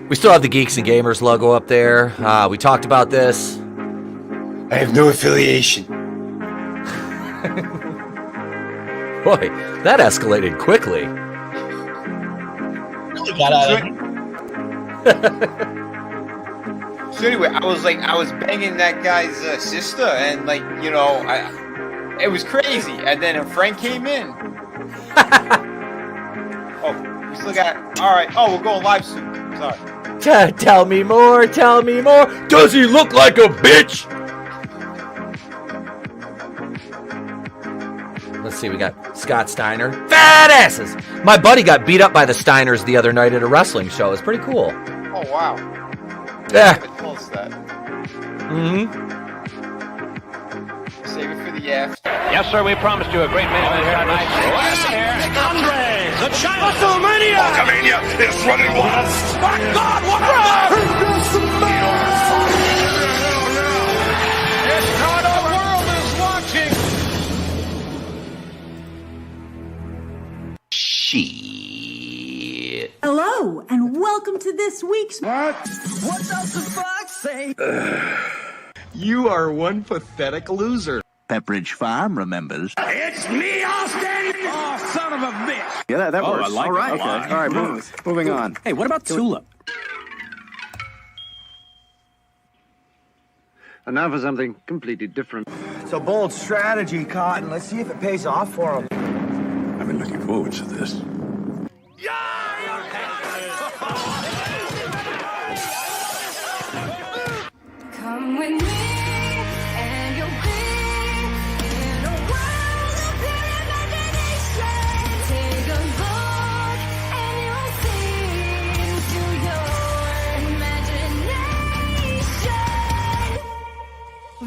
We still have the Geeks and Gamers logo up there. We talked about this. I have no affiliation. Boy, that escalated quickly. Really got out of So anyway, I was banging that guy's sister, and it was crazy. And then a friend came in. Oh, we still got. All right. Oh, we're going live soon. Sorry. Tell me more. Tell me more. Does he look like a bitch? Let's see. We got Scott Steiner. Fat asses. My buddy got beat up by the Steiners the other night at a wrestling show. It's pretty cool. Oh wow. Yeah. Tell us that. Mm-hmm. Save it for the after. Yes, sir, we promised you a great man here tonight. Andre, the China WrestleMania! Hulkamania is running wild. My God, what a It's not the world is watching! Shit. Hello, and welcome to this week's... What? What does the fox say? You are one pathetic loser. Pepperidge Farm remembers. It's me, Austin! Oh, son of a bitch! Yeah, that works. I like all right, it. okay. All right, moving on. Hey, what about Tulip? And now for something completely different. It's a bold strategy, Cotton. Let's see if it pays off for him. I've been looking forward to this. Come with me, and you'll be in a world of pure imagination. Take a look, and you'll see into your imagination.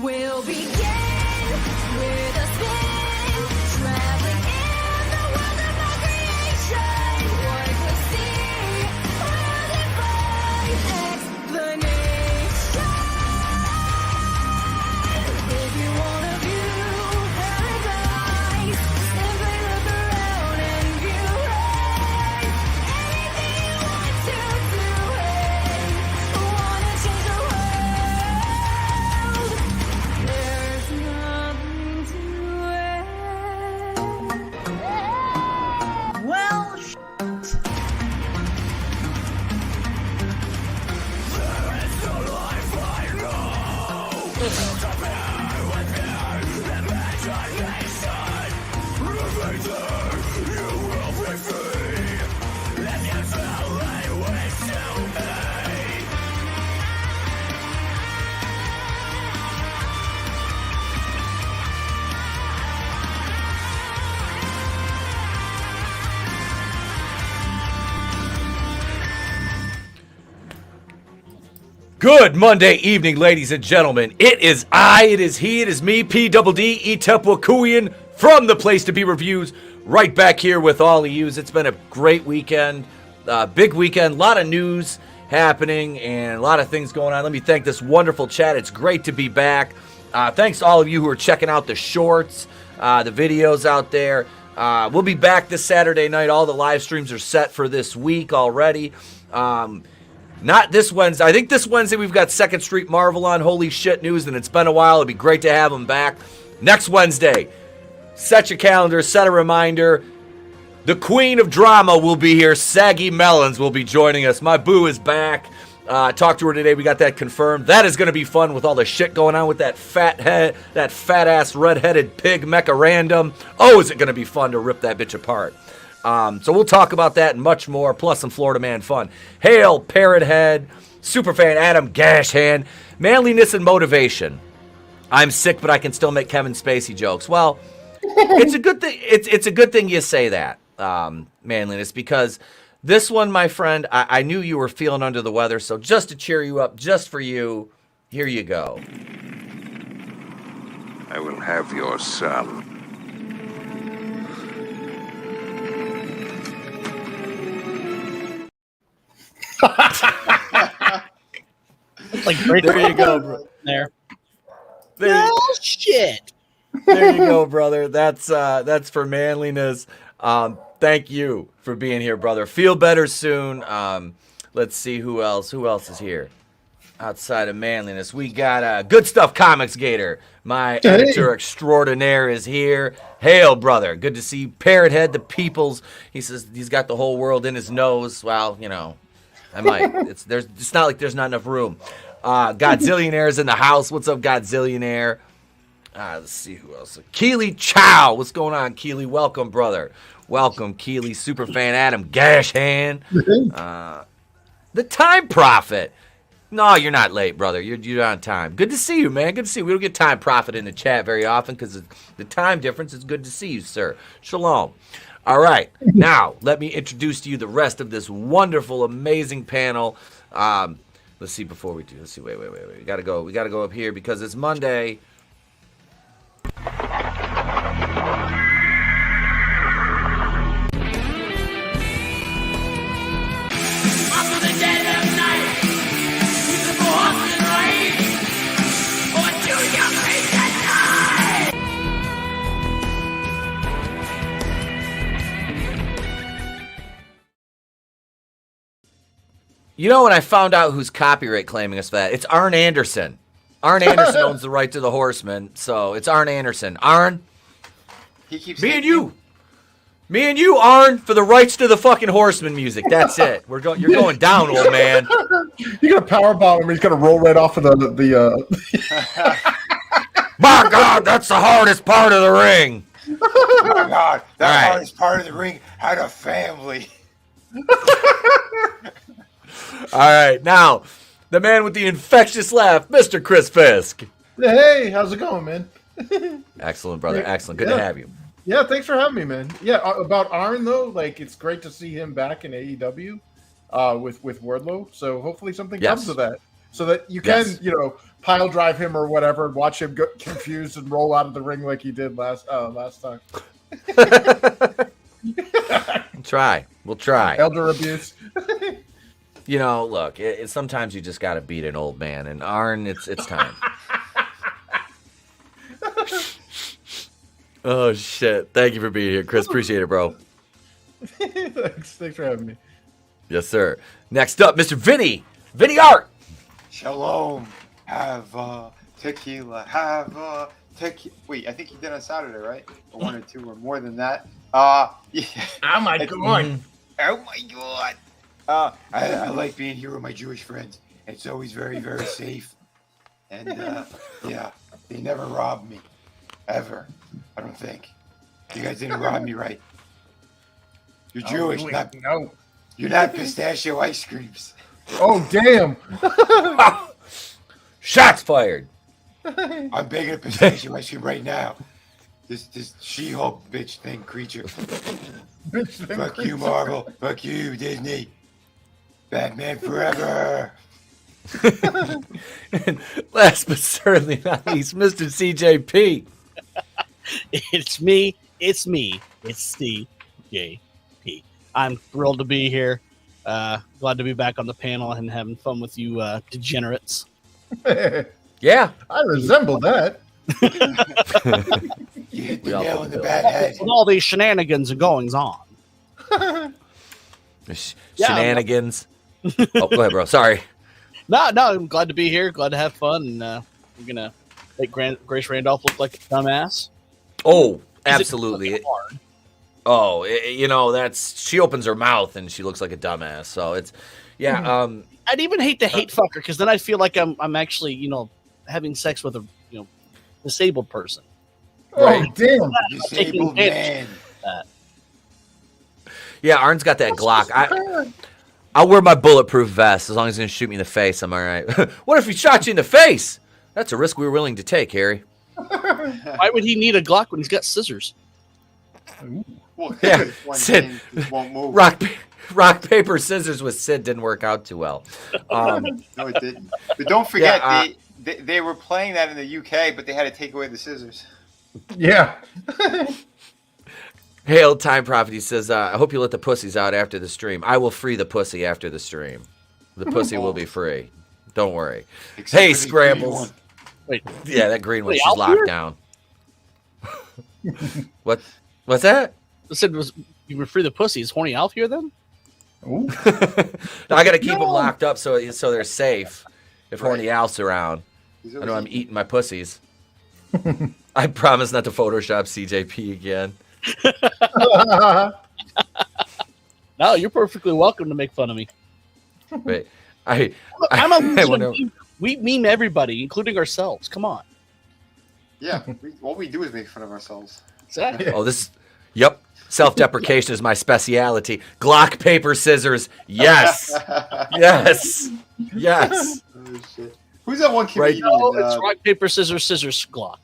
We'll begin with a spin, traveling in the world of our creation. What we see will defy explanation. If you wanna view paradise, simply look around and view right. Anything you want to do it. Wanna change the world? There's nothing to it. Well, Good Monday evening, ladies and gentlemen. It is I, it is he, it is me, P-double-D, Etep Wakuian, from the Place to Be Reviews, right back here with all of yous. It's been a great weekend, big weekend, a lot of news happening and a lot of things going on. Let me thank this wonderful chat. It's great to be back. Thanks to all of you who are checking out the shorts, the videos out there. We'll be back this Saturday night. All the live streams are set for this week already. Not this Wednesday. I think this Wednesday we've got 2nd Street Marvel on. Holy shit news, and it's been a while. It'd be great to have them back. Next Wednesday, set your calendar, set a reminder. The queen of drama will be here. Saggy Melons will be joining us. My boo is back. Talked to her today. We got that confirmed. That is going to be fun with all the shit going on with that fat-ass red-headed pig mecha random. Oh, is it going to be fun to rip that bitch apart. So we'll talk about that and much more, plus some Florida Man fun. Hail, Parrothead, Superfan Adam Gashhand, manliness and motivation. I'm sick, but I can still make Kevin Spacey jokes. Well, it's a good thing. It's a good thing you say that, manliness, because this one, my friend, I knew you were feeling under the weather, so just to cheer you up, just for you, here you go. I will have your son. like great. There you go, bro. There. Shit. There you go, brother. That's for manliness. Thank you for being here, brother. Feel better soon. Let's see who else. Who else is here? Outside of manliness, we got Goodstuff Comics Gator. My editor extraordinaire is here. Hail, brother. Good to see you. Parrothead, the peoples. He says he's got the whole world in his nose. Well, you know, I might. It's not like there's not enough room. Godzillionaire's in the house. What's up, Godzillionaire? Let's see who else. Keely Chow. What's going on, Keely? Welcome, brother. Welcome, Keely. Superfan Adam Gashhand. The Time Prophet. No, you're not late, brother. You're on time. Good to see you, man. Good to see you. We don't get Time Prophet in the chat very often because of the time difference. It's good to see you, sir. Shalom. All right. Now, let me introduce to you the rest of this wonderful, amazing panel. Let's see before we do. Let's see. Wait. We gotta go up here because it's Monday. You know when I found out who's copyright claiming us for that? It's Arn Anderson. Arn Anderson owns the right to the Horsemen, so it's Arn Anderson. Arn, He keeps me and you, Arn, for the rights to the fucking Horseman music. That's it. You're going down, old man. You're gonna powerbomb him. He's gonna roll right off of the. My God, that's the hardest part of the ring. Oh my God, that All right. hardest part of the ring had a family. All right, now, the man with the infectious laugh, Mr. Chris Fisk. Hey, how's it going, man? Excellent, brother. Excellent. Good to have you. Yeah, thanks for having me, man. Yeah, about Arn though, like it's great to see him back in AEW, with Wardlow. So hopefully something comes of that, so that you can, pile drive him or whatever, and watch him get confused and roll out of the ring like he did last time. We'll try. Elder abuse. Look, sometimes you just got to beat an old man, and Arn, it's time. Oh, shit. Thank you for being here, Chris. Appreciate it, bro. Thanks for having me. Yes, sir. Next up, Mr. Vinnieart. Shalom. Have tequila. Have tequila. Wait, I think he did on Saturday, right? Or one or two or more than that. Yeah. Oh my God. Oh my God. I like being here with my Jewish friends. It's always very, very safe. And yeah, they never rob me. Ever. I don't think. You guys didn't rob me right. You're Jewish, No. You're not pistachio ice creams. Oh, damn. Shots fired. I'm begging a pistachio ice cream right now. This She-Hulk bitch thing creature. Fuck you, Marvel. Fuck you, Disney. Batman forever. And last but certainly not least, Mr. CJP. It's me. It's CJP. I'm thrilled to be here. Glad to be back on the panel and having fun with you degenerates. Yeah. I resemble that. You hit the nail in the bad head. With all these shenanigans and goings on. Shenanigans. Oh, go ahead, bro. Sorry. No, I'm glad to be here. Glad to have fun. And we're going to make Grace Randolph look like a dumbass. Oh, absolutely. Oh, she opens her mouth and she looks like a dumbass. So it's, yeah. I'd even hate to hate fuck her because then I feel like I'm actually, having sex with a, disabled person. Right. Oh, damn. Disabled man. Yeah, Arn's got that Glock. I'll wear my bulletproof vest as long as he's going to shoot me in the face. I'm all right. What if he shot you in the face? That's a risk we were willing to take, Harry. Why would he need a Glock when he's got scissors? Well, Yeah, Sid. Won't move. Rock, paper, scissors with Sid didn't work out too well. No, it didn't. But don't forget, they were playing that in the UK, but they had to take away the scissors. Yeah. Hail Time Prophet, he says, I hope you let the pussies out after the stream. I will free the pussy after the stream. The pussy will be free. Don't worry. Except Hey, for the Scrambles. green one. Wait. Yeah, that green one, Wait, she's out locked here? down. What's that? I said, you were free the pussy. Is Horny Alf here then? Ooh. Now I got to keep them locked up so they're safe if Horny Alf's around. I know I'm eating my pussies. I promise not to Photoshop CJP again. No, you're perfectly welcome to make fun of me. Wait, we meme everybody, including ourselves. Come on. Yeah, all we do is make fun of ourselves. Exactly. Oh, yep. Self-deprecation is my speciality. Glock, paper, scissors. Yes. Yes. Yes. Oh, shit. Who's that one comedian? It's rock, paper, scissors, Glock.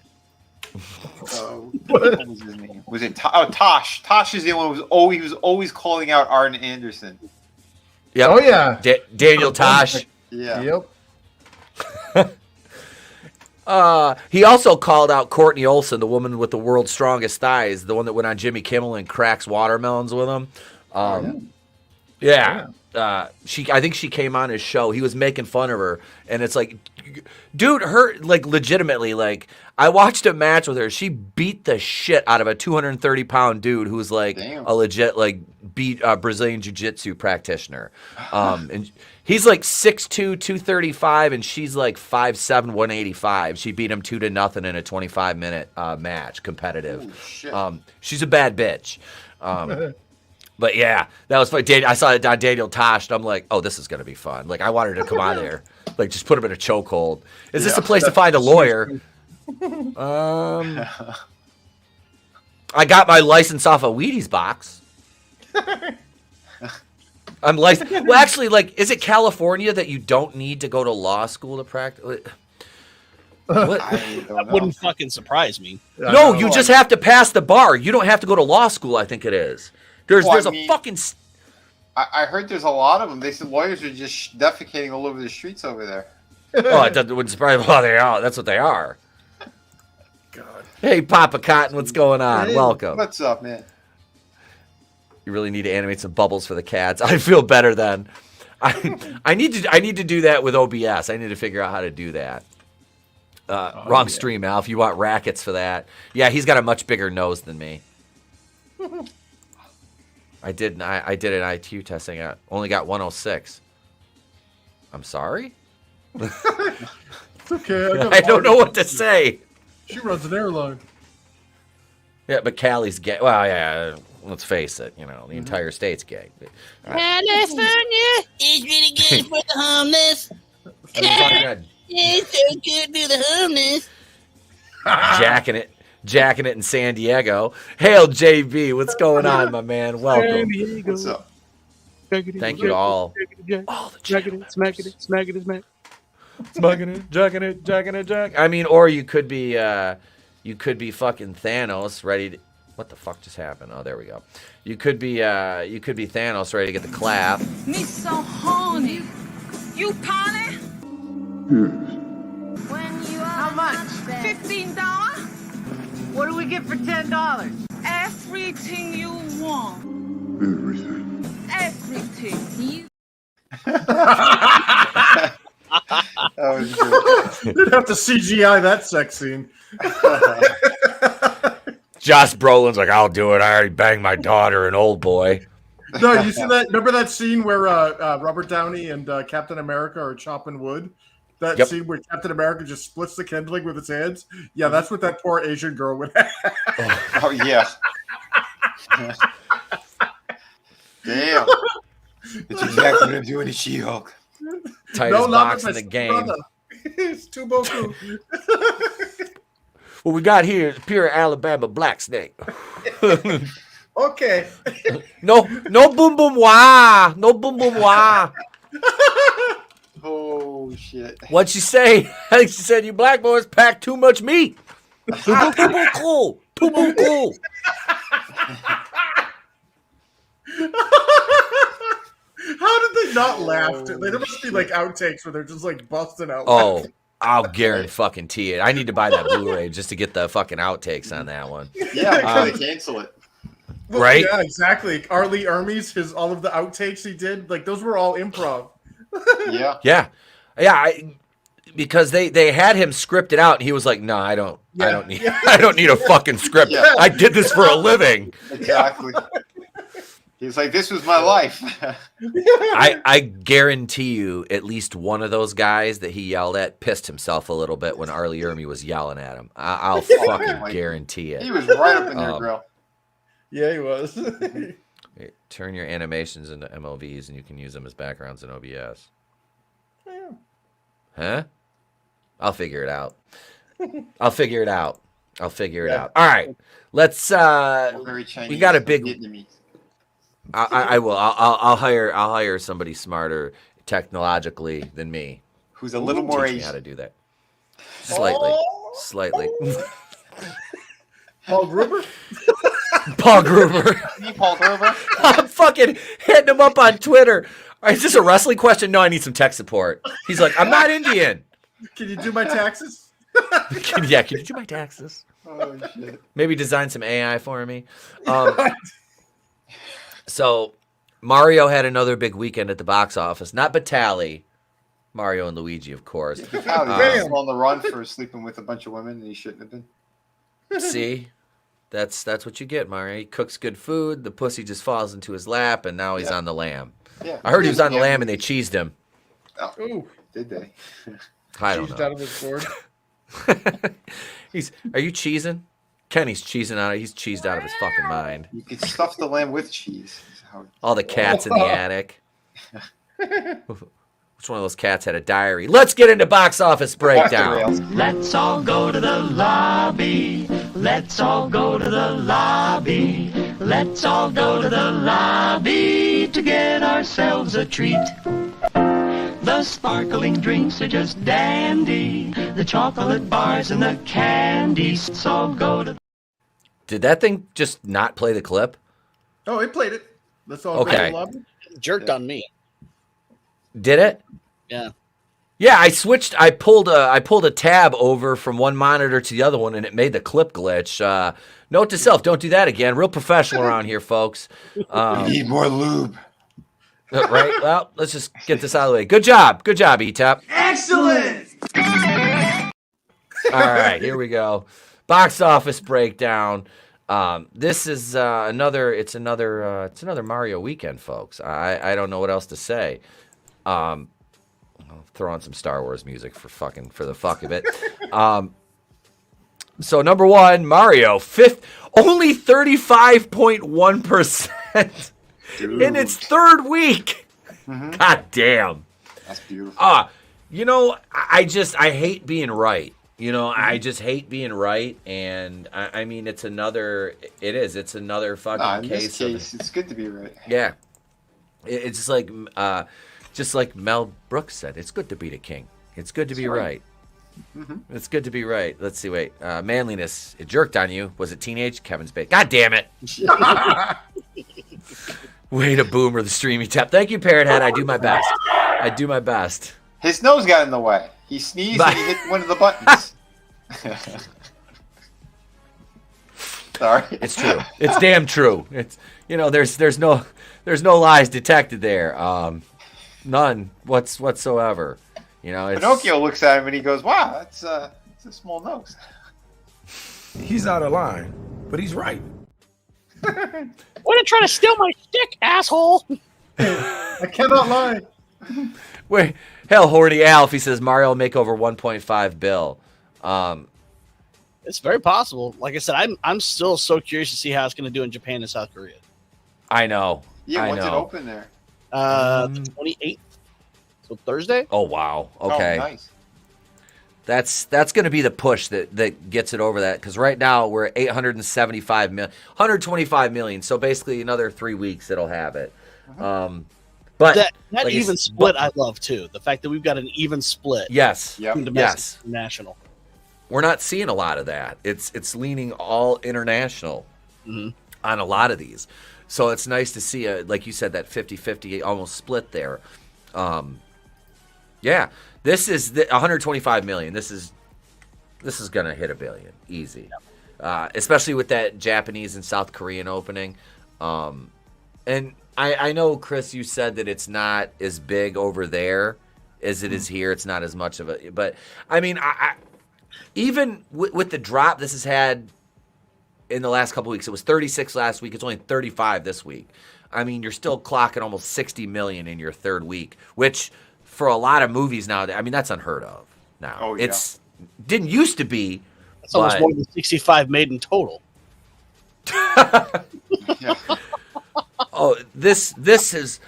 What was his name? Was it Tosh? Tosh is the one who was always calling out Arn Anderson. Yep. Oh yeah. Daniel Tosh. Yeah. Yep. He also called out Courtney Olson, the woman with the world's strongest thighs, the one that went on Jimmy Kimmel and cracks watermelons with him. Yeah. I think she came on his show. He was making fun of her, and it's like, dude, her like legitimately, like I watched a match with her. She beat the shit out of a 230-pound dude who's like a legit like Brazilian jiu-jitsu practitioner. And he's like 6'2", 235, and she's like 5'7", 185. She beat him 2-0 in a 25-minute match, competitive. She's a bad bitch. But yeah, that was fun. I saw it on Daniel Tosh, and I'm like, oh, this is going to be fun. Like, I wanted to come on there. Like, just put him in a chokehold. Is this a place to find a lawyer? I got my license off a Wheaties box. I'm licensed. Well, actually, like, is it California that you don't need to go to law school to practice? What? That wouldn't fucking surprise me. No, you just have to pass the bar. You don't have to go to law school, I think it is. There's a fucking... I heard there's a lot of them. They said lawyers are just defecating all over the streets over there. Oh, it wouldn't surprise me. Well, they are. That's what they are. God. Hey, Papa Cotton, what's going on? Hey, welcome. What's up, man? You really need to animate some bubbles for the cats. I feel better then. I need to do that with OBS. I need to figure out how to do that. Wrong stream, Al. If you want rackets for that. Yeah, he's got a much bigger nose than me. I did an IQ testing. I only got 106. I'm sorry? It's okay. I don't know what to say. She runs an airline. Yeah, but Callie's gay. Well, yeah, let's face it. You know, the entire state's gay. California is really good for the homeless. It's so good for the homeless. Jacking it in San Diego. Hail JB, what's going on, my man? Welcome. What's up? Thank you to all. All the channels. Smacking it. Jacking it. I mean, or you could be fucking Thanos, ready to. What the fuck just happened? Oh, there we go. You could be Thanos, ready to get the clap. Me so horny. You Polly? How much? $15. What do we get for $10? Everything you want. Everything. That was good. You'd have to CGI that sex scene. Josh Brolin's like, I'll do it. I already banged my daughter, an old boy. No, you see that? Remember that scene where Robert Downey and Captain America are chopping wood? That scene where Captain America just splits the kindling with his hands? Yeah, that's what that poor Asian girl would have. Oh, yeah. Damn. That's exactly what I'm doing to She-Hulk. Tightest box in the game. It's too boku. What we got here is pure Alabama black snake. Okay. No boom boom wah. No boom boom wah. Oh, shit. What'd she say? I think she said, you black boys pack too much meat. Too cool. How did they not laugh? There must be like outtakes where they're just like busting out. Oh, I'll guarantee it. I need to buy that Blu-ray just to get the fucking outtakes on that one. Yeah, they cancel it. Well, right? Yeah, exactly. Arlie Ermies, all of the outtakes he did, like those were all improv. Yeah. Because they had him scripted out, and he was like, "No, I don't need a fucking script. I did this for a living." Exactly. He's like, this was my life. I guarantee you at least one of those guys that he yelled at pissed himself a little bit when Arlie Ermy was yelling at him. I'll fucking guarantee it. He was right up in their grill. Yeah, he was. Turn your animations into MLVs and you can use them as backgrounds in OBS. Yeah. Huh? I'll figure it out. I'll figure it out. All right. Let's we got a big I will. I'll hire somebody smarter technologically than me. Who's a little more teach me how to do that. Slightly. Paul Gruber? Paul Gruber. Paul Gruber. I'm fucking hitting him up on Twitter. Is this a wrestling question? No, I need some tech support. He's like, I'm not Indian. Can you do my taxes? Can you do my taxes? Oh, shit. Maybe design some AI for me. So, Mario had another big weekend at the box office. Not Batali. Mario and Luigi, of course. Batali was on the run for sleeping with a bunch of women, and he shouldn't have been. See? That's what you get, Mario. He cooks good food. The pussy just falls into his lap, and now he's on the lam. Yeah. I heard he was on the lam, and they cheesed him. Oh, did they? I don't know. Out of his board. Are you cheesing? Kenny's cheesing out. He's cheesed out of his fucking mind. You could stuff the lamb with cheese. All the cats in the attic. Which one of those cats had a diary? Let's get into box office breakdown. Let's all go to the lobby. Let's all go to the lobby. Let's all go to the lobby to get ourselves a treat. The sparkling drinks are just dandy. The chocolate bars and the candies. Let's all go to. Did that thing just not play the clip? Oh, it played it. Let's all okay. go to the lobby. Jerked on me. Did it? Yeah. Yeah, I switched. I pulled a tab over from one monitor to the other one, and it made the clip glitch. Note to self: don't do that again. Real professional around here, folks. We need more lube. Right? Well, let's just get this out of the way. Good job, Etep. Excellent. All right, here we go. Box office breakdown. This is another Mario weekend, folks. I don't know what else to say. I'll throw on some Star Wars music for the fuck of it. So number one, Mario, only 35.1% in its third week. Mm-hmm. God damn. That's beautiful. I hate being right. I just hate being right, and I mean, it's another fucking case. In this case, it's good to be right. Yeah, it's just like Mel Brooks said, it's good to be the king. It's good to be right. Mm-hmm. It's good to be right. Let's see. Wait, manliness. It jerked on you. Was it teenage? Kevin's bait. God damn it. Way to boomer the streamy tap. Thank you, Parrot Head. I do my best. His nose got in the way. He sneezed and he hit one of the buttons. Sorry. It's true. It's damn true. It's there's no lies detected there. None whatsoever. Pinocchio looks at him and he goes, "Wow, it's a small nose." He's out of line, but he's right. Why are you trying to steal my stick, asshole? I cannot lie. Wait, hell, Horny Alf. He says Mario will make over 1.5 bill. It's very possible. Like I said, I'm still so curious to see how it's going to do in Japan and South Korea. I know. Yeah, when's it open there? 28th. So Thursday. Oh wow. Okay. Oh, nice. That's going to be the push that gets it over that, because right now we're at 875 million, 125 million. So basically another 3 weeks it'll have it. Uh-huh. But that like even split, I love too. The fact that we've got an even split. Yes. Yep. Yes. National. We're not seeing a lot of that. It's leaning all international on a lot of these. So it's nice to see, like you said, that 50-50 almost split there. Yeah, this is 125 million. This is gonna hit $1 billion easy, especially with that Japanese and South Korean opening. And I know, Chris, you said that it's not as big over there as it is here. It's not as much of a, but I mean, I even with the drop this has had in the last couple weeks, it was 36 last week. It's only 35 this week. I mean, you're still clocking almost $60 million in your third week, which for a lot of movies now, I mean, that's unheard of now. Oh, yeah. Didn't used to be. That's almost more than 65 made in total. Oh, this has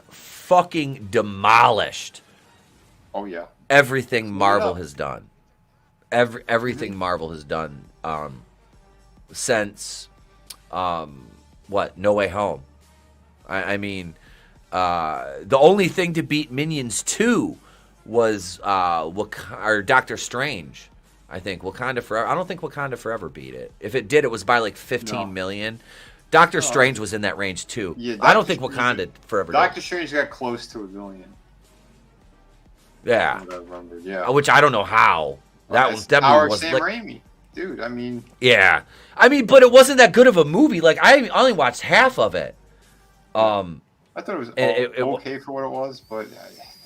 fucking demolished. Oh yeah. Everything Marvel has done. Everything Marvel has done since No Way Home. I mean, the only thing to beat Minions 2 was or Doctor Strange. I think Wakanda Forever. I don't think Wakanda Forever beat it. If it did, it was by like 15 million. Doctor Strange was in that range too. Yeah, I don't think Wakanda Forever. Doctor Strange got close to $1 billion. Yeah. I remember. Yeah. Which I don't know how. That was definitely was Sam Raimi, dude. I mean. Yeah, I mean, but it wasn't that good of a movie. Like I only watched half of it. I thought it was okay for what it was, but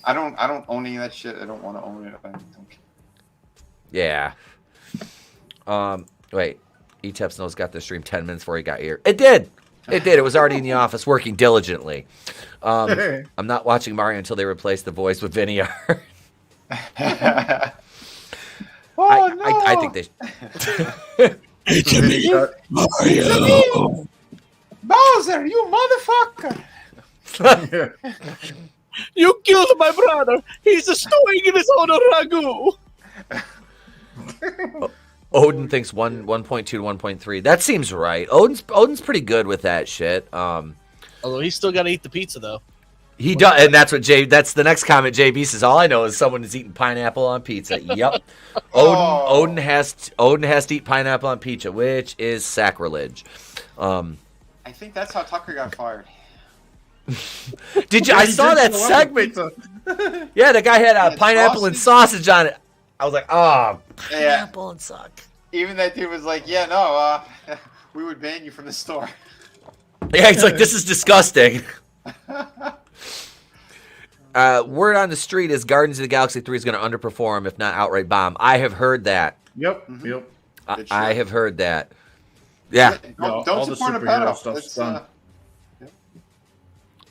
I don't own any of that shit. I don't want to own it. I don't care. Yeah. Wait. Etep Snow's got the stream 10 minutes before he got here. It did. It was already in the office working diligently. I'm not watching Mario until they replace the voice with Vinnieart. I think they. It's me, Mario. Bowser, you motherfucker! You killed my brother. He's stewing in his own ragu. Odin thinks 1.2 to 1.3. That seems right. Odin's pretty good with that shit. Although he's still got to eat the pizza though. He does, and that's the next comment. JB says, "All I know is someone is eating pineapple on pizza." Yep. Odin has to eat pineapple on pizza, which is sacrilege. I think that's how Tucker got fired. Did you? I saw that segment. Yeah, the guy had pineapple and sausage on it. I was like, oh, pineapple and suck. Even that dude was like, yeah, no, we would ban you from the store. Yeah, he's like, this is disgusting. Word on the street is Guardians of the Galaxy 3 is going to underperform, if not outright bomb. I have heard that. Yep. I have heard that. Yeah. Don't support a pedo.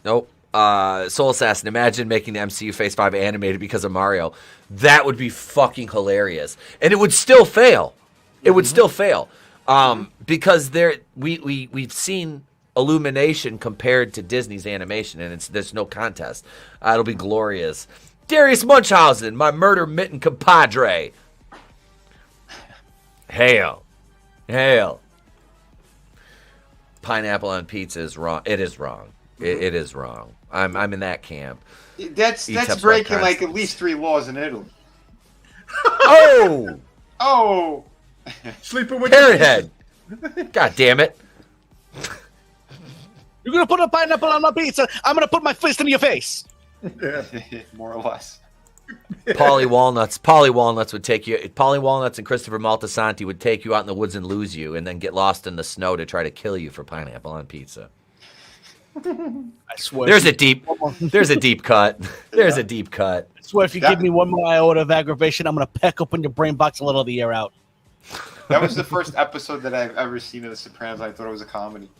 Nope. Soul Assassin, imagine making the MCU Phase 5 animated because of Mario. That would be fucking hilarious. And it would still fail. It would still fail. Because we've seen Illumination compared to Disney's animation, and there's no contest. It'll be glorious. Darius Munchausen, my murder mitten compadre. Hail. Pineapple on pizza is wrong. It is wrong. It is wrong. I'm in that camp. That's breaking like at least 3 laws in Italy. Oh! Sleeping with Parrot head. God damn it. You're going to put a pineapple on my pizza. I'm going to put my fist in your face. More or less. Polly Walnuts would take you. Polly Walnuts and Christopher Maltasanti would take you out in the woods and lose you, and then get lost in the snow to try to kill you for pineapple on pizza. I swear. There's a deep cut. There's a deep cut. I swear, if you give me one more iota of aggravation, I'm going to peck open your brain box and let all the air out. That was the first episode that I've ever seen of The Sopranos. I thought it was a comedy.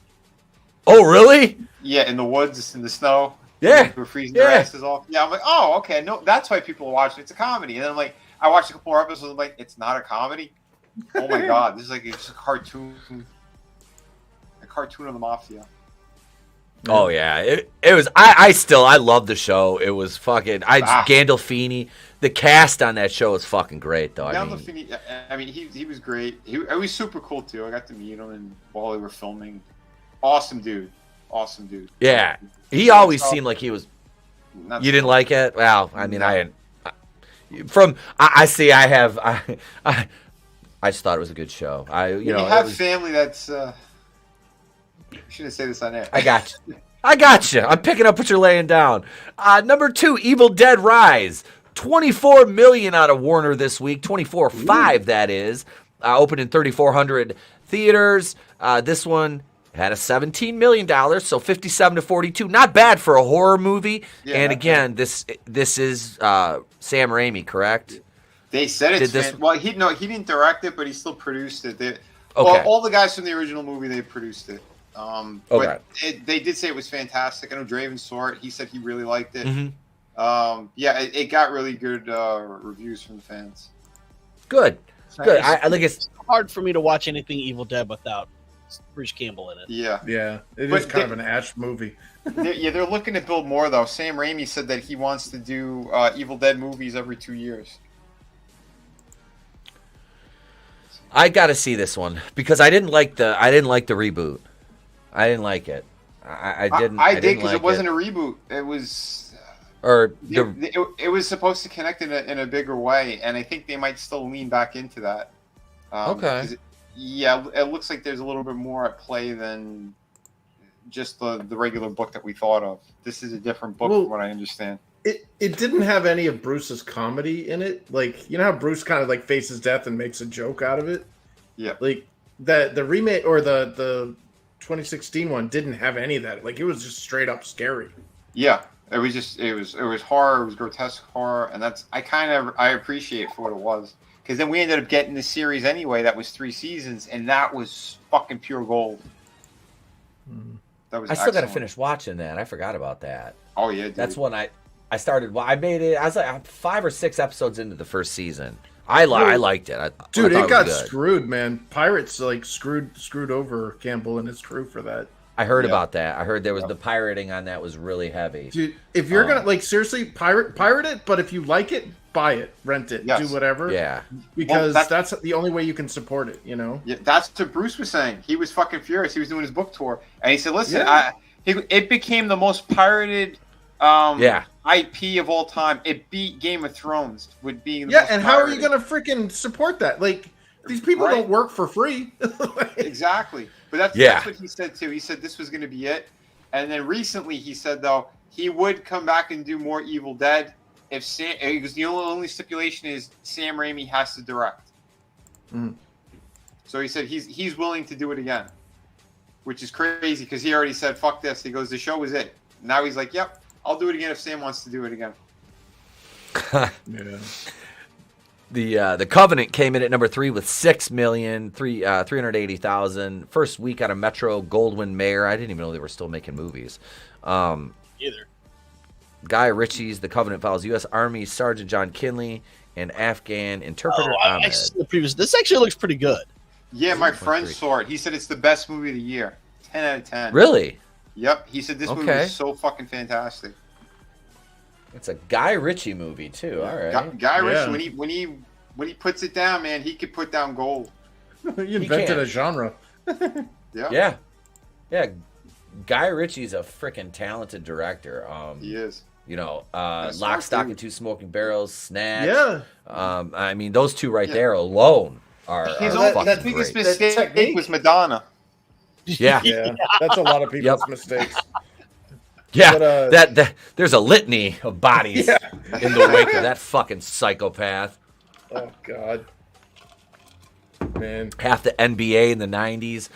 Oh, really? Yeah, in the woods, in the snow. Yeah. We're freezing their asses off. Yeah, I'm like, oh, okay. No, that's why people are watching. It's a comedy. And then I'm like, I watched a couple more episodes. I'm like, it's not a comedy. Oh my god, this is like it's a cartoon. A cartoon of the mafia. Oh yeah, it was. I love the show. It was fucking. Gandolfini. The cast on that show was fucking great, though. I mean, he was great. He was super cool too. I got to meet him and while they were filming. Awesome dude. Yeah, he always seemed like he was. You didn't like it? Well, I mean, I see. I just thought it was a good show. You have family that's. I shouldn't say this on air. I got you. I'm picking up what you're laying down. Number 2, Evil Dead Rise. 24 million out of Warner this week. 24.5 that is. Opened in 3,400 theaters. This one had a $17 million, so 57 to 42. Not bad for a horror movie. Yeah, and again, this is Sam Raimi, correct? They said it's well, he didn't direct it, but he still produced it. All the guys from the original movie, they produced it. But they did say it was fantastic. I know Draven saw it. He said he really liked it. Mm-hmm. It got really good reviews from the fans. Good. I think it's hard for me to watch anything Evil Dead without Bruce Campbell in it. Yeah. It is kind of an Ash movie. They're looking to build more though. Sam Raimi said that he wants to do Evil Dead movies every 2 years. I got to see this one because I didn't like the reboot. I didn't like it. I didn't. I did because it wasn't a reboot. It was. It was supposed to connect in a bigger way, and I think they might still lean back into that. Okay. It looks like there's a little bit more at play than just the regular book that we thought of. This is a different book from what I understand. It didn't have any of Bruce's comedy in it. Like, you know how Bruce kind of like faces death and makes a joke out of it? Yeah. Like the remake or the 2016 one didn't have any of that. Like, it was just straight up scary. Yeah. It was horror, it was grotesque horror, and I appreciate for what it was. Because then we ended up getting the series anyway that was 3 seasons, and that was fucking pure gold. That was I still got to finish watching that. I forgot about that. Oh yeah, dude. That's when I started. I made it. I was like 5 or 6 episodes into the first season. I liked it. It got screwed, man. Pirates like screwed over Campbell and his crew for that. I heard about that. I heard there was the pirating on that was really heavy. Dude, if you're gonna like seriously pirate it, but if you like it, buy it, rent it, do whatever. Yeah, because that's the only way you can support it. You know. Yeah, that's what Bruce was saying. He was fucking furious. He was doing his book tour, and he said, "Listen, it became the most pirated IP of all time. It beat Game of Thrones with being the most and how are you pirated." gonna freaking support that? Like, these people don't work for free. Exactly. But that's what he said too. He said this was going to be it. And then recently he said, though, he would come back and do more Evil Dead because the only stipulation is Sam Raimi has to direct. So he said he's willing to do it again, which is crazy because he already said, fuck this. He goes, the show was it. Now he's like, yep, I'll do it again if Sam wants to do it again. The Covenant came in at number 3 with 6,380,000. First week out of Metro Goldwyn Mayer. I didn't even know they were still making movies. Either. Guy Ritchie's The Covenant follows U.S. Army Sergeant John Kinley and Afghan interpreter Ahmed. This actually looks pretty good. Yeah, my friend saw it. He said it's the best movie of the year. 10 out of 10. Really? Yep. He said this movie is so fucking fantastic. It's a Guy Ritchie movie too. All right. Guy Ritchie, when he puts it down, man, he could put down gold. He invented a genre. Yeah. Guy Ritchie's a freaking talented director. He is. You know, Lock, Stock, and Two Smoking Barrels, Snatch. Yeah. I mean, those two right there alone are that biggest mistake was Madonna. Yeah. That's a lot of people's mistakes. Yeah, but, there's a litany of bodies in the wake of that fucking psychopath. Oh God, man! Half the NBA in the '90s.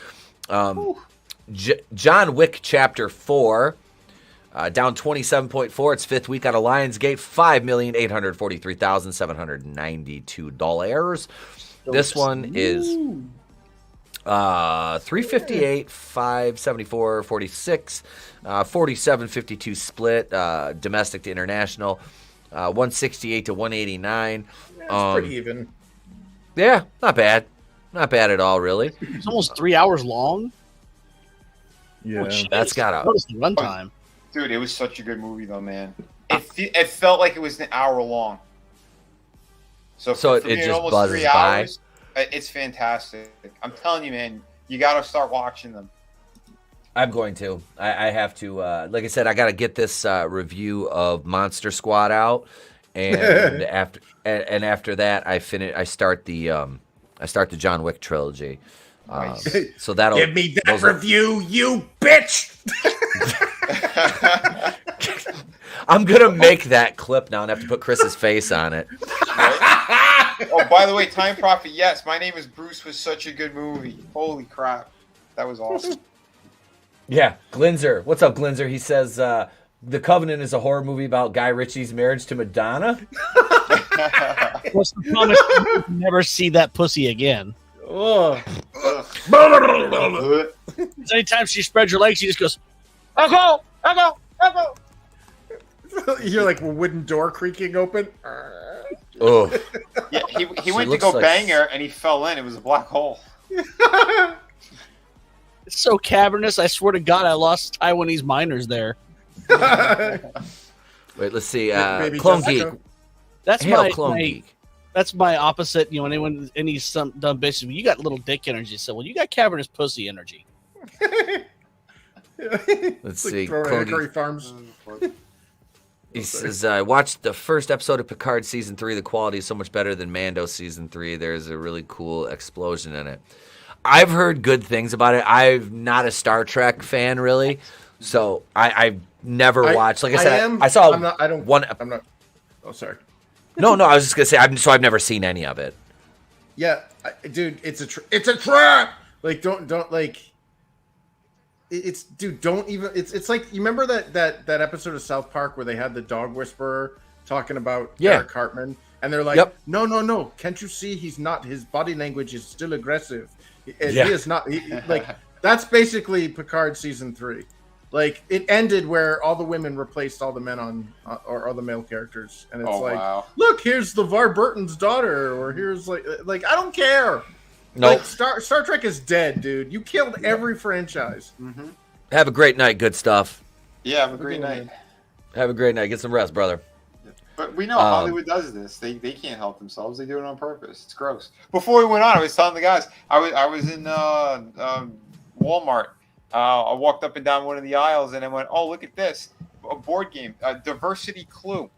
John Wick Chapter 4, down 27.4. Its 5th week out of Lionsgate, $5,843,792. This one is 358, 574, 46, 47, 52 split, domestic to international, 168 to 189. That's pretty even. Yeah, not bad. Not bad at all, really. It's almost 3 hours long. Yeah, that's got a runtime. Dude, it was such a good movie, though, man. It felt like it was an hour long. So it just almost buzzes 3 hours, it's fantastic. I'm telling you, man, you got to start watching them. I'm going to. I have to. Like I said, I got to get this review of Monster Squad out, and after that, I start the John Wick trilogy. So that'll give me that review, you bitch. I'm gonna make that clip now and have to put Chris's face on it. Oh, by the way, Time Prophet, yes, my name is Bruce was such a good movie. Holy crap. That was awesome. Yeah, Glinzer. What's up, Glinzer? He says, The Covenant is a horror movie about Guy Ritchie's marriage to Madonna. What's the promise? Never see that pussy again. Oh. Anytime she spreads her legs, she just goes, Echo! Echo! Echo! You hear like a wooden door creaking open. Oh. Yeah, he went to go bang her and he fell in. It was a black hole. It's so cavernous. I swear to God, I lost Taiwanese miners there. Wait, let's see. Clone Geek. That's Hail, Clone Geek. That's my opposite. You know, any some dumb bitch, you got little dick energy. So, well, you got cavernous pussy energy. Let's Like see. throwing Hickory Farms. He says, I watched the first episode of Picard Season 3. The quality is so much better than Mando Season 3. There's a really cool explosion in it. I've heard good things about it. I'm not a Star Trek fan, really. So I've never watched. Like I said, I saw one. I'm not. Oh, sorry. No, I was just going to say, I've never seen any of it. Yeah, dude, it's a trap. Like, don't like. Don't even. It's like, you remember that episode of South Park where they had the dog whisperer talking about Eric Cartman, and they're like, no, can't you see he's not? His body language is still aggressive. And he is not. Like, that's basically Picard Season 3. Like, it ended where all the women replaced all the men on, or all the male characters, and it's look, here's LeVar Burton's daughter, or here's like I don't care. No, like, Star Trek is dead, dude. You killed every franchise. Mm-hmm. Have a great night, good stuff. Yeah, have a great night. Have a great night. Get some rest, brother. But we know Hollywood does this. They can't help themselves. They do it on purpose. It's gross. Before we went on, I was telling the guys, I was in Walmart. I walked up and down one of the aisles, and I went, "Oh, look at this! A board game, Diversity Clue."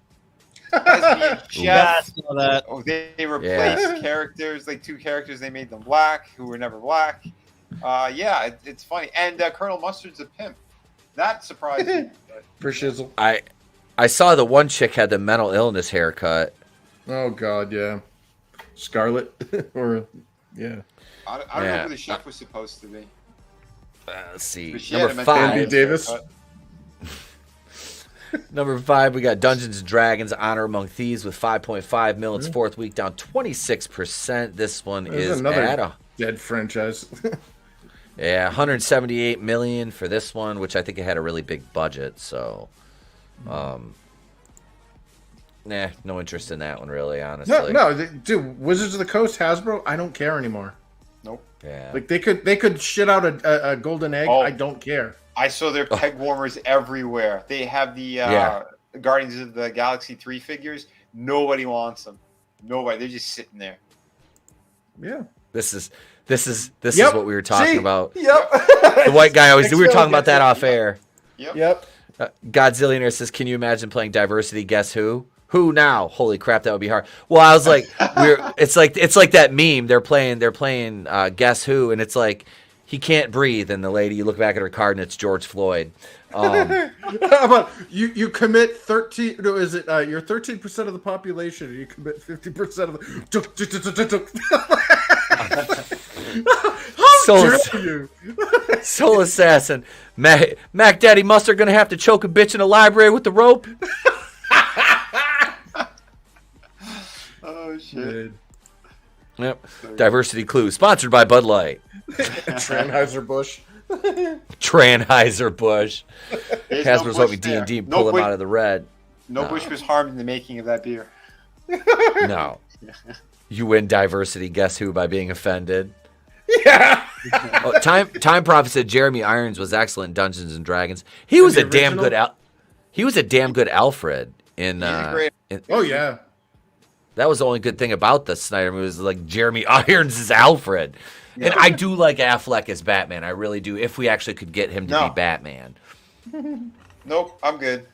Chef. Oh, they replaced characters, like 2 characters. They made them black, who were never black. It's funny. And Colonel Mustard's a pimp. That surprised me. For shizzle. I saw the one chick had the mental illness haircut. Oh God, yeah. Scarlet, or yeah. I don't know who the chef was supposed to be. Let's see. Number 5. Andy Davis. Number 5, we got Dungeons & Dragons Honor Among Thieves with 5.5 mil. Its 4th week down 26%. This one is another dead franchise. Yeah, 178 million for this one, which I think it had a really big budget. So, no interest in that one, really, honestly. No, dude, Wizards of the Coast, Hasbro, I don't care anymore. Nope. Yeah. Like, they could shit out a golden egg. I don't care. I saw their peg warmers everywhere. They have the Guardians of the Galaxy 3 figures. Nobody wants them. Nobody. They're just sitting there. Yeah. This is what we were talking about. Yep. The white guy always. We were talking about that off air. Yep. Godzillionaire says, "Can you imagine playing Diversity? Guess who? Who now? Holy crap, that would be hard." Well, I was like, it's like that meme. They're playing Guess Who, and it's like he can't breathe, and the lady, you look back at her card, and it's George Floyd. How about you commit 13? No, is it you're 13% of the population, and you commit 50% of the. Soul Assassin, Mac Daddy Mustard gonna have to choke a bitch in a library with the rope. Oh shit. Yep. Diversity Clue, sponsored by Bud Light. Anheuser-Busch. Tranheuser-Busch. Hasbro's no hoping D&D pull him out of the red. No Bush was harmed in the making of that beer. No. You win Diversity Guess Who by being offended. Yeah. Time Prophet said Jeremy Irons was excellent in Dungeons and Dragons. He was a damn good Alfred in oh yeah. That was the only good thing about the Snyder movie, was like Jeremy Irons is Alfred. Yeah. And I do like Affleck as Batman. I really do. If we actually could get him to be Batman. Nope, I'm good.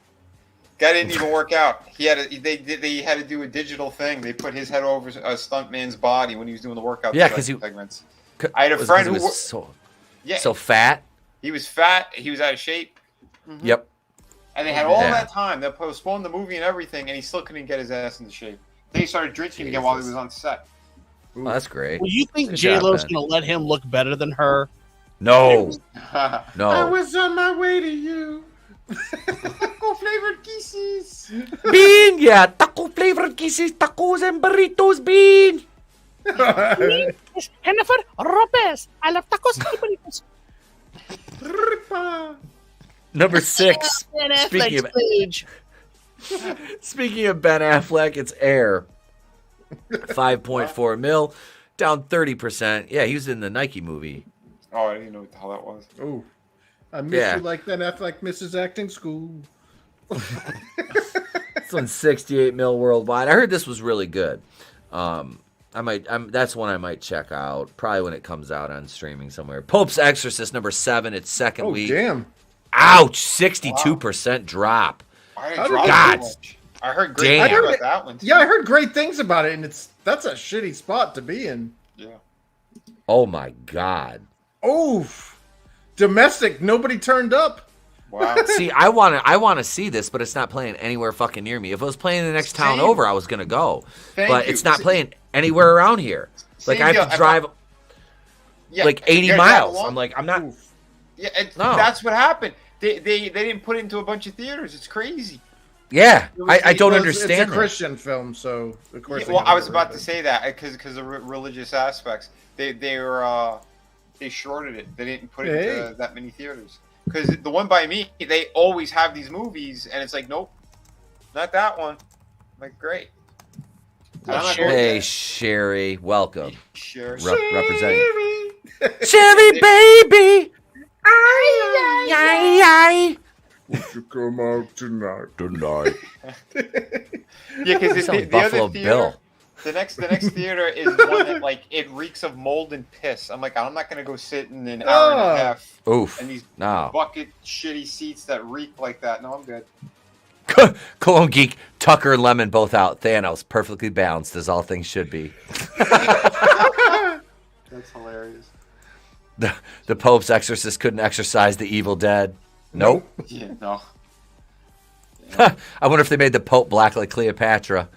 Guy didn't even work out. They had to do a digital thing. They put his head over a stuntman's body when he was doing the workout segments. I had a friend who was so fat. He was fat. He was out of shape. Mm-hmm. Yep. And they had all that time. They postponed the movie and everything, and he still couldn't get his ass into shape. Then he started drinking again while he was on set. Oh, that's great. Well, you think J-Lo's going to let him look better than her? No. No. I was on my way to you. Taco flavored kisses. Bean, yeah. Taco flavored kisses, tacos and burritos, bean. is Jennifer Lopez. I love tacos. Number 6. Ben Speaking Affleck's of, page. speaking of Ben Affleck, it's Air. 5.4 mil, down 30%. Yeah, he was in the Nike movie. Oh, I didn't know what the hell that was. Oh, I miss you like Ben Affleck misses acting school. This one's 68 mil worldwide. I heard this was really good. That's one I might check out probably when it comes out on streaming somewhere. Pope's Exorcist number 7. Its second week. Damn! Ouch! 62% drop. God. I heard great things about that one. Yeah, I heard great things about it, and that's a shitty spot to be in. Yeah. Oh my God. Oof. Domestic. Nobody turned up. Wow. See, I want to see this, but it's not playing anywhere fucking near me. If it was playing in the next town over, I was gonna go. But it's not playing anywhere around here. Like I have to drive like 80 miles. I'm like, I'm not. Yeah, that's what happened. They didn't put it into a bunch of theaters. It's crazy. Yeah, I don't understand. It's a Christian film, so of course. Yeah, well, I was about to say that because of religious aspects. They shorted it. They didn't put it into that many theaters. Because the one by me, they always have these movies, and it's like, nope, not that one. I'm like, great. Hey, Sherry, welcome. Sherry. Representing. Sherry, baby. Ay. Won't you come out tonight? Yeah, because the Buffalo other theater, Bill. the next theater is one that like it reeks of mold and piss. I'm like, I'm not gonna go sit in an hour and a half. Oof. And these No. bucket shitty seats that reek like that. No, I'm good. Cologne Geek, Tucker and Lemon both out. Thanos, perfectly balanced as all things should be. That's hilarious. The Pope's Exorcist couldn't exorcise the evil dead. Nope. Yeah, no. I wonder if they made the Pope black like Cleopatra.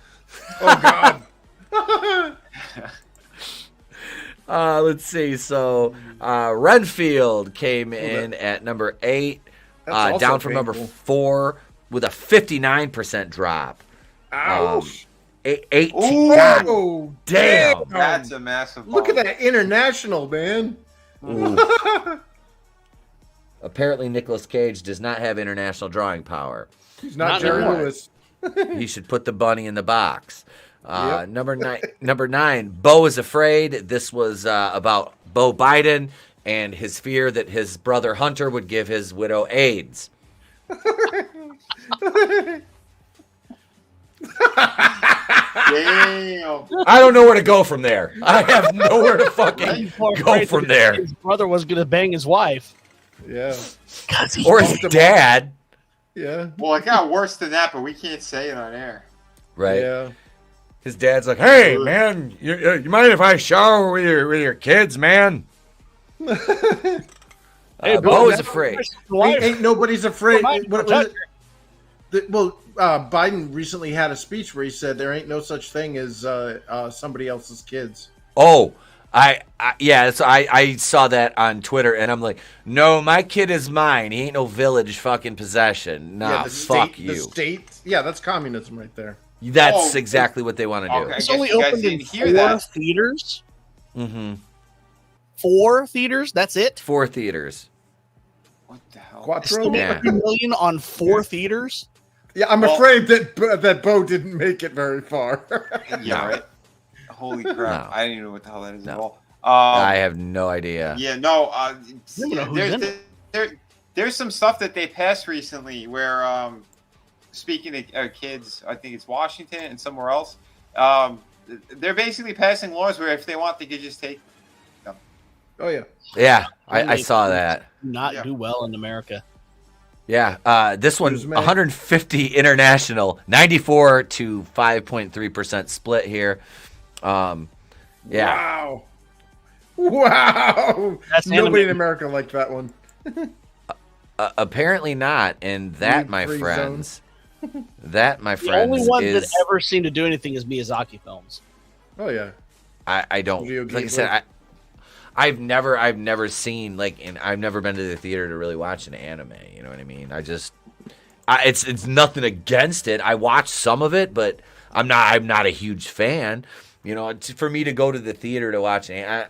Oh God. Let's see. So Renfield came in at number 8, down from number 4 with a 59% drop. Ouch. 18. Oh, damn. That's a massive ball. Look at that international, man. Apparently, Nicolas Cage does not have international drawing power. He's not Jerry Lewis. He should put the bunny in the box. Number 9, Bo is Afraid. This was about Bo Biden and his fear that his brother Hunter would give his widow AIDS. Damn. I don't know where to go from there. I have nowhere to fucking go from there. His brother was going to bang his wife. Yeah. Or his dad. Yeah. Well, it got worse than that, but we can't say it on air. Right. Yeah. His dad's like, "Hey, man, you mind if I shower with your kids, man?" Hey, Bo is Afraid. Ain't nobody's afraid. Biden Biden recently had a speech where he said there ain't no such thing as somebody else's kids. Oh, so I saw that on Twitter, and I'm like, no, my kid is mine. He ain't no village fucking possession. Nah, fuck you. The state, yeah, that's communism right there. That's exactly what they want to do. Okay. It's only opened in 4 theaters. Mm-hmm. 4 theaters? That's it? 4 theaters. What the hell? Quattro? Yeah. $2 million on 4 theaters? Yeah, I'm afraid that Bo didn't make it very far. Yeah, right. Holy crap! No. I didn't even know what the hell that is at all. I have no idea. Yeah, no. There's There's some stuff that they passed recently where, speaking of kids, I think it's Washington and somewhere else. They're basically passing laws where if they want, they could just take them. Oh yeah. Yeah, I saw that. Not do well in America. Yeah, this one, 150 international, 94 to 5.3% split here. Yeah. Wow. That's nobody in America liked that one. Apparently not, and that, my friends, the only one that ever seemed to do anything is Miyazaki films. Oh yeah. I don't like I said I've never seen and I've never been to the theater to really watch an anime. You know what I mean? It's nothing against it. I watched some of it, but I'm not a huge fan. You know, for me to go to the theater to watch it,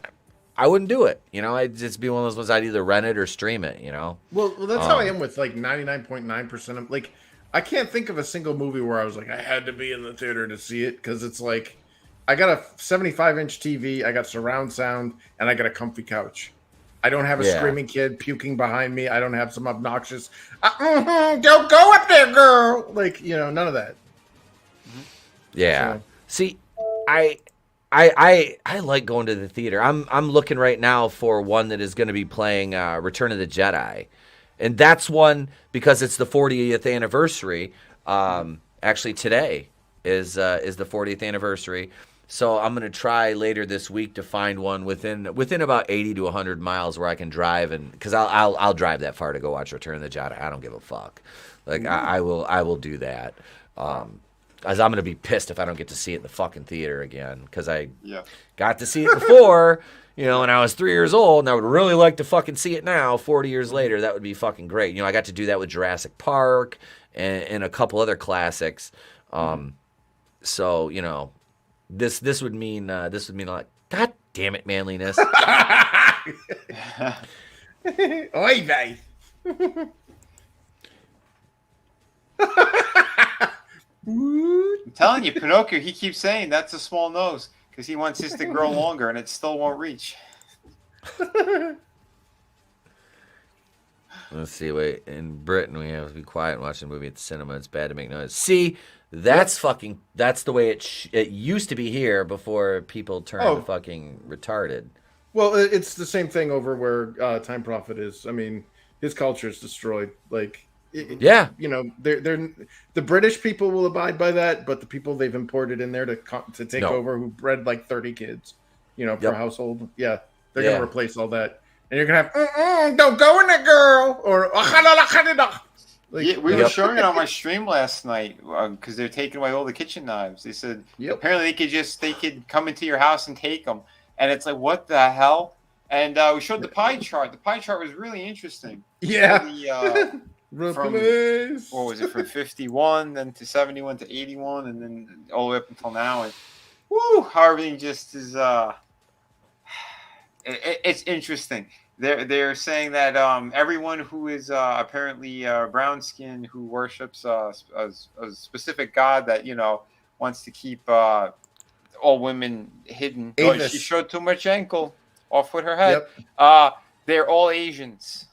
I wouldn't do it. You know, I'd just be one of those ones I'd either rent it or stream it, you know? Well, that's how I am with like 99.9% of like, I can't think of a single movie where I was like, I had to be in the theater to see it. Cause it's like, I got a 75-inch TV, I got surround sound, and I got a comfy couch. I don't have a screaming kid puking behind me. I don't have some obnoxious, don't go up there, girl. Like, you know, none of that. Yeah. So. See, I like going to the theater. I'm looking right now for one that is going to be playing Return of the Jedi, and that's one because it's the 40th anniversary. Actually, today is the 40th anniversary. So I'm going to try later this week to find one within about 80 to 100 miles where I can drive, and because I'll drive that far to go watch Return of the Jedi. I don't give a fuck. Like I will do that. As I'm going to be pissed if I don't get to see it in the fucking theater again, because I got to see it before, you know, when I was 3 years old, and I would really like to fucking see it now, 40 years later. That would be fucking great. You know, I got to do that with Jurassic Park and a couple other classics. So, you know, this would mean like, God damn it, manliness. Oy vey. I'm telling you, Pinocchio, he keeps saying that's a small nose because he wants his to grow longer and it still won't reach. Let's see. Wait, in Britain, we have to be quiet and watch a movie at the cinema. It's bad to make noise. See, that's that's the way it used to be here before people turned fucking retarded. Well, it's the same thing over where Time Prophet is. I mean, his culture is destroyed. Like, you know, they're the British people will abide by that, but the people they've imported in there to take over, who bred like 30 kids, you know, per household, they're gonna replace all that, and you're gonna have don't go in there, girl, or like, we were showing it on my stream last night because they're taking away all the kitchen knives. They said apparently they could come into your house and take them, and it's like, what the hell? And we showed the pie chart. The pie chart was really interesting. From what was it, from 51 then to 71 to 81 and then all the way up until now, and how everything just is it's interesting. They're saying that everyone who is apparently brown skin who worships a specific god that, you know, wants to keep all women hidden. Oh, she showed too much ankle off with her head. They're all Asians.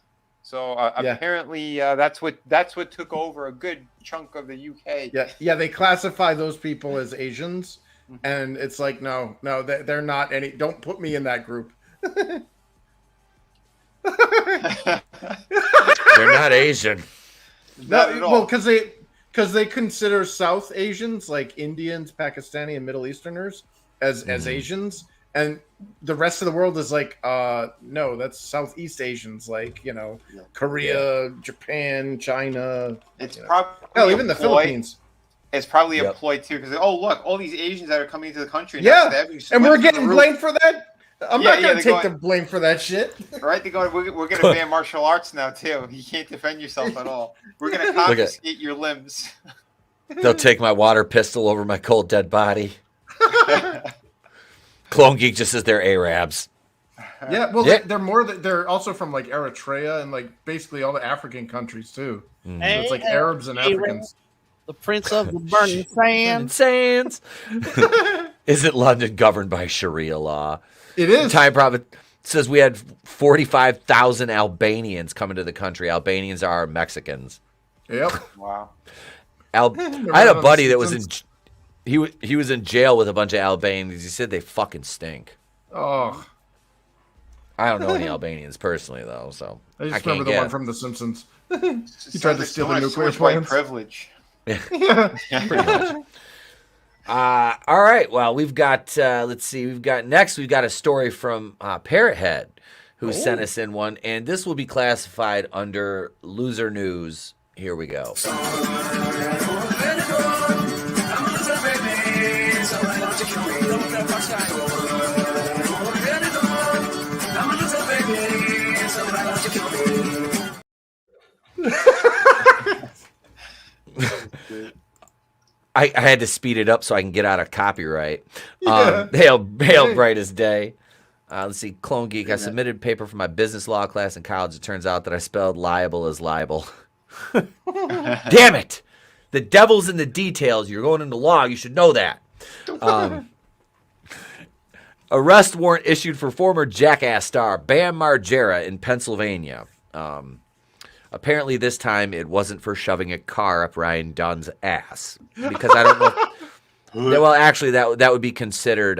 So apparently that's what took over a good chunk of the UK. They classify those people as Asians, and it's like, no, they're not any. Don't put me in that group. They're not Asian. Well, because they consider South Asians, like Indians, Pakistani, and Middle Easterners, as Asians. And the rest of the world is like, no, that's Southeast Asians, like, you know, Korea, Japan, China. It's probably even the Philippines. It's probably a ploy too, because look, all these Asians that are coming into the country. And we're getting blamed for that. I'm not going to take the blame for that shit. Right? They're going, we're going to ban martial arts now too. You can't defend yourself at all. We're going to confiscate your limbs. They'll take my water pistol over my cold dead body. Clone Geek just says they're Arabs. Yeah, well, they're also from like Eritrea and like basically all the African countries too. So it's like Arabs and Africans. The Prince of the Burning Sands. Isn't London governed by Sharia law? It is. Time Prophet says we had 45,000 Albanians come into the country. Albanians are Mexicans. Yep. Wow. I had a buddy that was in. He was in jail with a bunch of Albanians. He said they fucking stink. Oh. I don't know any Albanians personally though, so I just remember the one from The Simpsons. He tried to steal the nuclear plants. Privilege. Yeah, pretty much. All right. Well, we've got. Let's see. We've got a story from Parrothead, who sent us in one, and this will be classified under loser news. Here we go. I had to speed it up so I can get out of copyright. Yeah. Hail brightest day. Let's see, Clone Geek. I submitted paper for my business law class in college. It turns out that I spelled liable as libel. Damn it! The devil's in the details. You're going into law. You should know that. Arrest warrant issued for former Jackass star Bam Margera in Pennsylvania. Apparently this time it wasn't for shoving a car up Ryan Dunn's ass. Because I don't know. Well, actually, that would be considered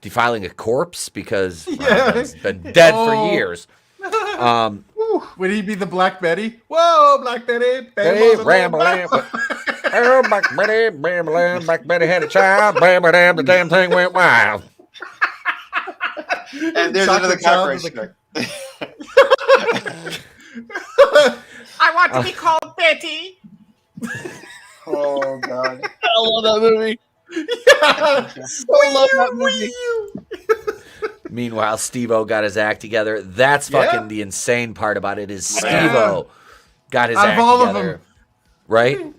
defiling a corpse because Ryan's been dead for years. Would he be the Black Betty? Whoa, Black Betty. Hey, Black Betty, Black Betty had a child, the damn thing went wild. And there's another copyright. I want to be called Betty. Oh God! I love that movie. I love that movie. Meanwhile, Steve-O got his act together. That's fucking the insane part about it is Steve-O got his act together. Of them. Right?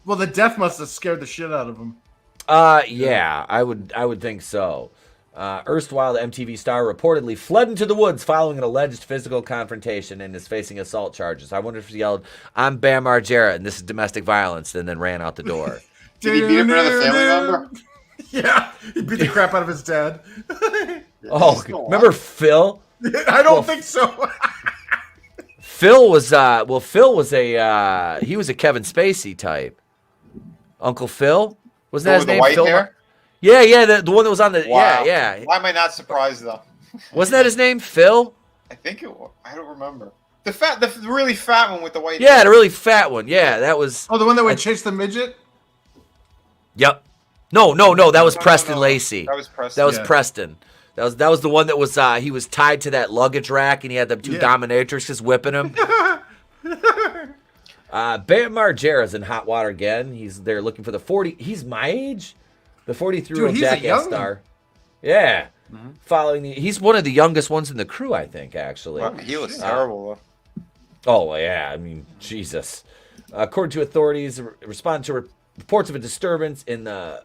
Well, the death must have scared the shit out of him. Yeah, I would think so. Erstwhile MTV star reportedly fled into the woods following an alleged physical confrontation and is facing assault charges. I wonder if he yelled, "I'm Bam Margera and this is domestic violence," and then ran out the door. Did he beat up another family member? Yeah, he beat the crap out of his dad. Oh, remember Phil? I don't think so. Phil was a he was a Kevin Spacey type. Uncle Phil? Was that his name? White Phil? hair? Yeah, the one that was on the Wow. yeah. Why am I not surprised though? Wasn't that his name, Phil? I think it was. I don't remember. The really fat one with the white. Yeah, hair. the really fat one. Yeah, that was. Oh, the one that would chase the midget. Yep. No. That was Preston Lacey. That was Preston. That was Preston. That was the one that was he was tied to that luggage rack and he had the two dominatrixes whipping him. Bam Margera's in hot water again. They're looking for the 40. He's my age. The 43-year-old Jackass star. Yeah. Mm-hmm. He's one of the youngest ones in the crew, I think, actually. Well, he was terrible. Oh, yeah. I mean, Jesus. According to authorities, responding to reports of a disturbance in the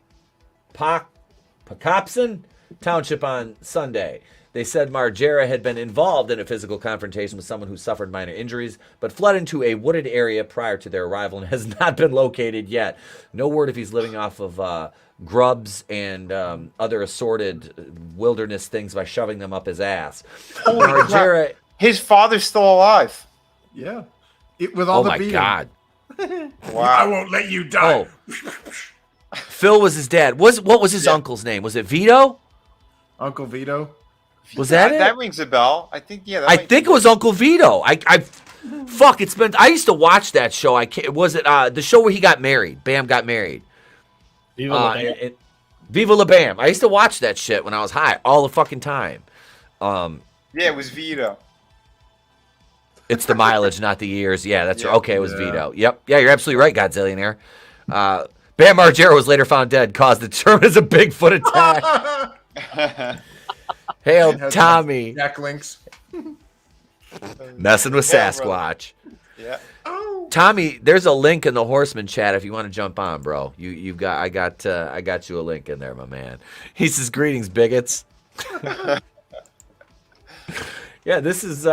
Pocopson Township on Sunday. They said Margera had been involved in a physical confrontation with someone who suffered minor injuries, but fled into a wooded area prior to their arrival and has not been located yet. No word if he's living off of grubs and other assorted wilderness things by shoving them up his ass. Margera, his father's still alive. Yeah. With all the beating. Oh, my God. Wow. I won't let you die. Phil was his dad. What was his uncle's name? Was it Vito? Uncle Vito. Was that it? That rings a bell. I think I think it was Uncle Vito. Fuck. It's been. I used to watch that show. Was it the show where he got married? Bam got married. Viva La Bam. Viva La Bam. I used to watch that shit when I was high all the fucking time. Yeah, it was Vito. It's the mileage, not the years. Yeah, that's right. Okay, it was Vito. Yep. Yeah, you're absolutely right, Godzillionaire. Bam Margera was later found dead, caused the term as a Bigfoot attack. Hail Tommy. Jack Links. Messing with Sasquatch. Yeah. Tommy, there's a link in the Horsemen chat if you want to jump on, bro. I got you a link in there, my man. He says, "Greetings, bigots." Yeah, this is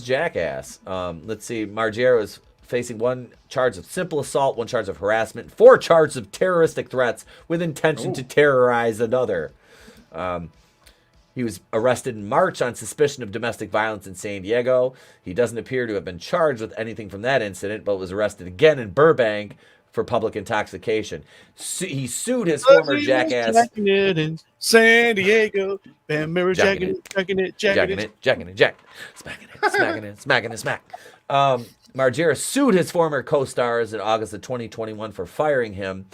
Jackass. Let's see. Margera is facing one charge of simple assault, one charge of harassment, 4 charges of terroristic threats with intention to terrorize another. He was arrested in March on suspicion of domestic violence in San Diego. He doesn't appear to have been charged with anything from that incident, but was arrested again in Burbank for public intoxication. He sued his former Jackass. Jacking it in San Diego. Bam, mirror jacking it. Smacking it. Margera sued his former co-stars in August of 2021 for firing him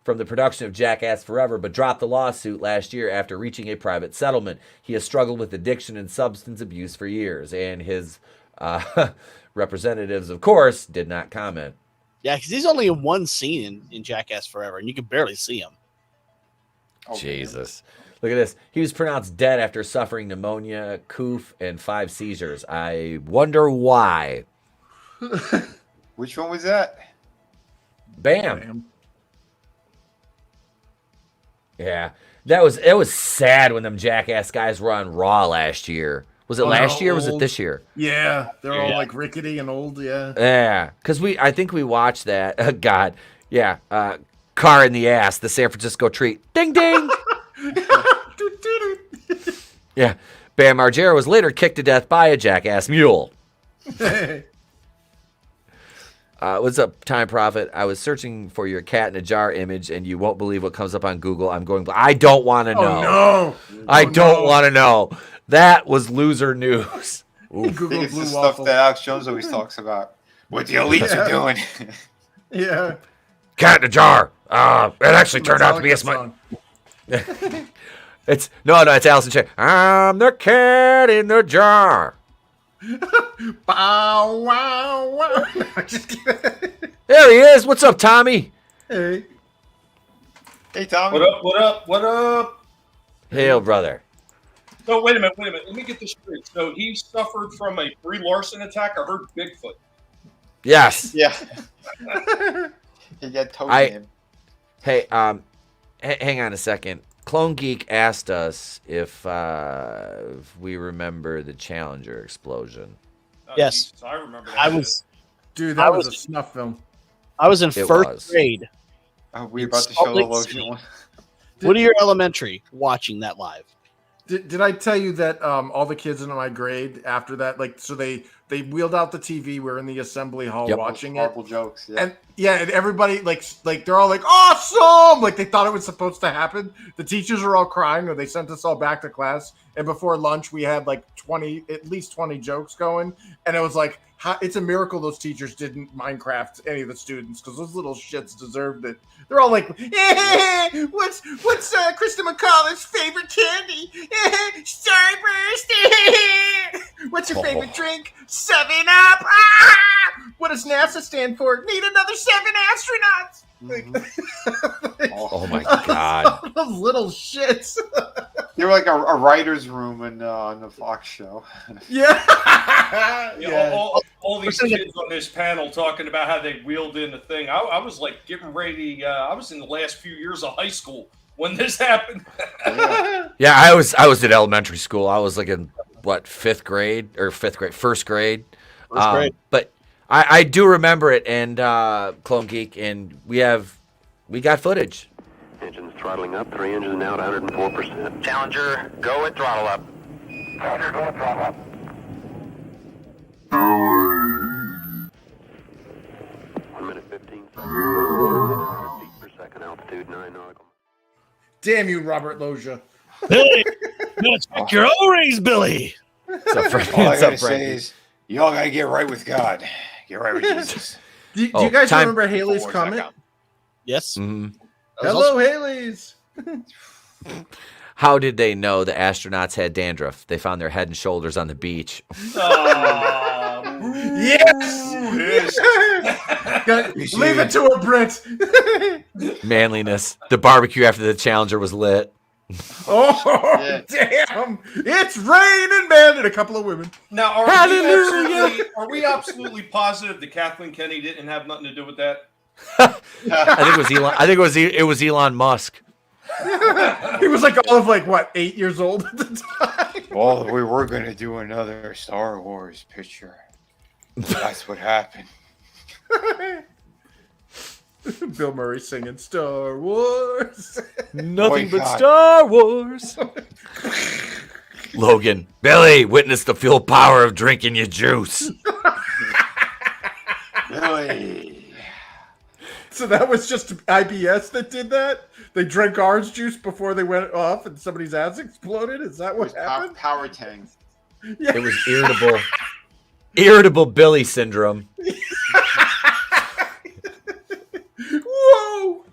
from the production of Jackass Forever, but dropped the lawsuit last year after reaching a private settlement. He has struggled with addiction and substance abuse for years, and his representatives, of course, did not comment. Yeah, because he's only in one scene in Jackass Forever, and you can barely see him. Jesus. Look at this. He was pronounced dead after suffering pneumonia, coof, and 5 seizures. I wonder why. Was Which one was that? Bam. Yeah, it was sad when them jackass guys were on Raw last year. Was it last year or was it this year? Yeah, they're all like rickety and old, yeah. Yeah, because I think we watched that. God, yeah. Car in the ass, the San Francisco treat. Ding, ding. Yeah. Bam Margera was later kicked to death by a jackass mule. What's up, Time Prophet? I was searching for your cat in a jar image, and you won't believe what comes up on Google. I don't want to know. Oh, no. I don't want to know. That was loser news. Google it's Blue the Waffle. stuff that Alex Jones always talks about. What the elites are doing. Yeah. Cat in a jar. It actually turned out to be a smart. It's Allison Chain. I'm the cat in the jar. Bow wow wow. No, just kidding. There he is. What's up, Tommy? Hey. Hey, Tommy. What up? What up? What up? Hail, brother. So wait a minute. Let me get this straight. So he suffered from a Brie Larson attack. I heard Bigfoot. Yes. Yeah. He got towed. Hey, hang on a second. Clone Geek asked us if we remember the Challenger explosion. Yes. I remember that. Dude, that was a snuff film. I was in first grade. Oh, we're about to show the lotion one. Whittier Elementary, watching that live. Did I tell you that all the kids in my grade after that, like, so they wheeled out the TV. We're in the assembly hall watching it. Horrible jokes. Yeah. And everybody like they're all like awesome, like they thought it was supposed to happen. The teachers are all crying, or they sent us all back to class. And before lunch, we had like at least 20 jokes going, and it was like, it's a miracle those teachers didn't Minecraft any of the students, because those little shits deserved it. They're all like, what's Krista McCullough's favorite candy? Starburst. What's your favorite drink? 7-Up. Ah! What does NASA stand for? Need another 7 astronauts. Oh my God. Those little shits. They were like a writer's room on the Fox show. Yeah. All these kids on this panel talking about how they wheeled in the thing. I was like getting ready. I was in the last few years of high school when this happened. Yeah, I was at elementary school. I was like in first grade. First grade. But I do remember it, and Clone Geek, and we got footage. Engines throttling up, 3 engines now at 104%. Challenger, go at throttle up. Challenger, go at throttle up. 1 minute 15 seconds. Feet per second, altitude 9 nautical. Damn you, Robert Loggia. Billy, let's check your O-rings, Billy. What's up, Frankie? All I gotta say is, y'all gotta get right with God. Get right with Jesus. Do you guys remember Haley's comment? Yes. Mm-hmm. Hello, Haley's. How did they know the astronauts had dandruff? They found their head and shoulders on the beach. Yes. Leave it to a Brit. Manliness. The barbecue after the Challenger was lit. Oh, damn. It's raining, man, and a couple of women. Now, are we absolutely positive that Kathleen Kennedy didn't have nothing to do with that? I think it was Elon. It was Elon Musk. He was like all of 8 years old at the time. Well, we were gonna do another Star Wars picture. That's what happened. Bill Murray singing Star Wars. Nothing but Star Wars. Logan, Billy, witness the full power of drinking your juice. Billy. So that was just IBS that did that? They drank orange juice before they went off and somebody's ass exploded? Is that what happened? Power Tang. Yeah. It was irritable Billy syndrome. Whoa!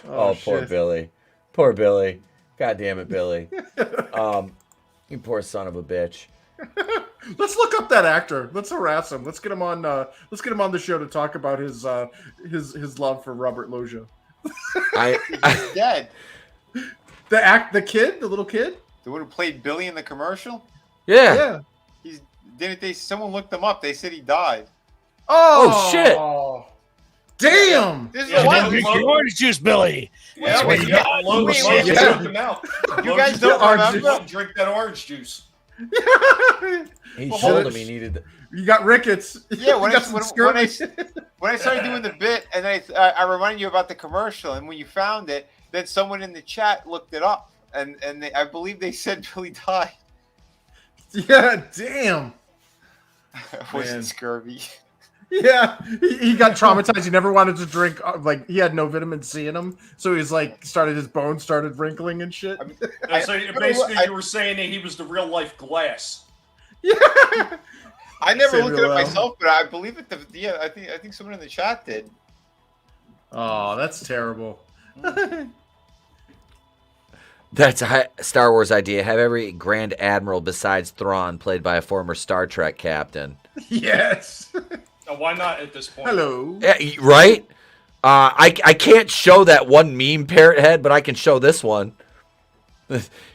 Oh, poor shit. Billy. Poor Billy. God damn it, Billy. You poor son of a bitch. Let's look up that actor. Let's harass him. Let's get him on. Let's get him on the show to talk about his love for Robert Loggia. He's dead. The little kid, The one who played Billy in the commercial. Yeah. He's didn't they? Someone looked him up. They said he died. Oh, shit! Damn! This is Yeah, what? drink the orange juice, Billy. Yeah, Wait, wait, yeah. Logan Wait, choked him out. You guys don't remember? Drink that orange juice. He Well, told him he needed. You got rickets. Yeah, when You I, got some when, skirmish. when I started doing the bit, and I reminded you about the commercial, and when you found it, then someone in the chat looked it up, and I believe they said Billy died. Yeah, damn. Was Man. it scurvy? Yeah, he got traumatized. He never wanted to drink. Like he had no vitamin C in him, so he's like his bones started wrinkling and shit. So basically, you were saying that he was the real life Glass. Yeah. I never looked it up Samuel L. myself, but I believe it. I think someone in the chat did. Oh, that's terrible. That's a Star Wars idea. Have every Grand Admiral besides Thrawn played by a former Star Trek captain. Yes. Why not at this point? Hello. Yeah, right? I can't show that one meme parrot head, but I can show this one.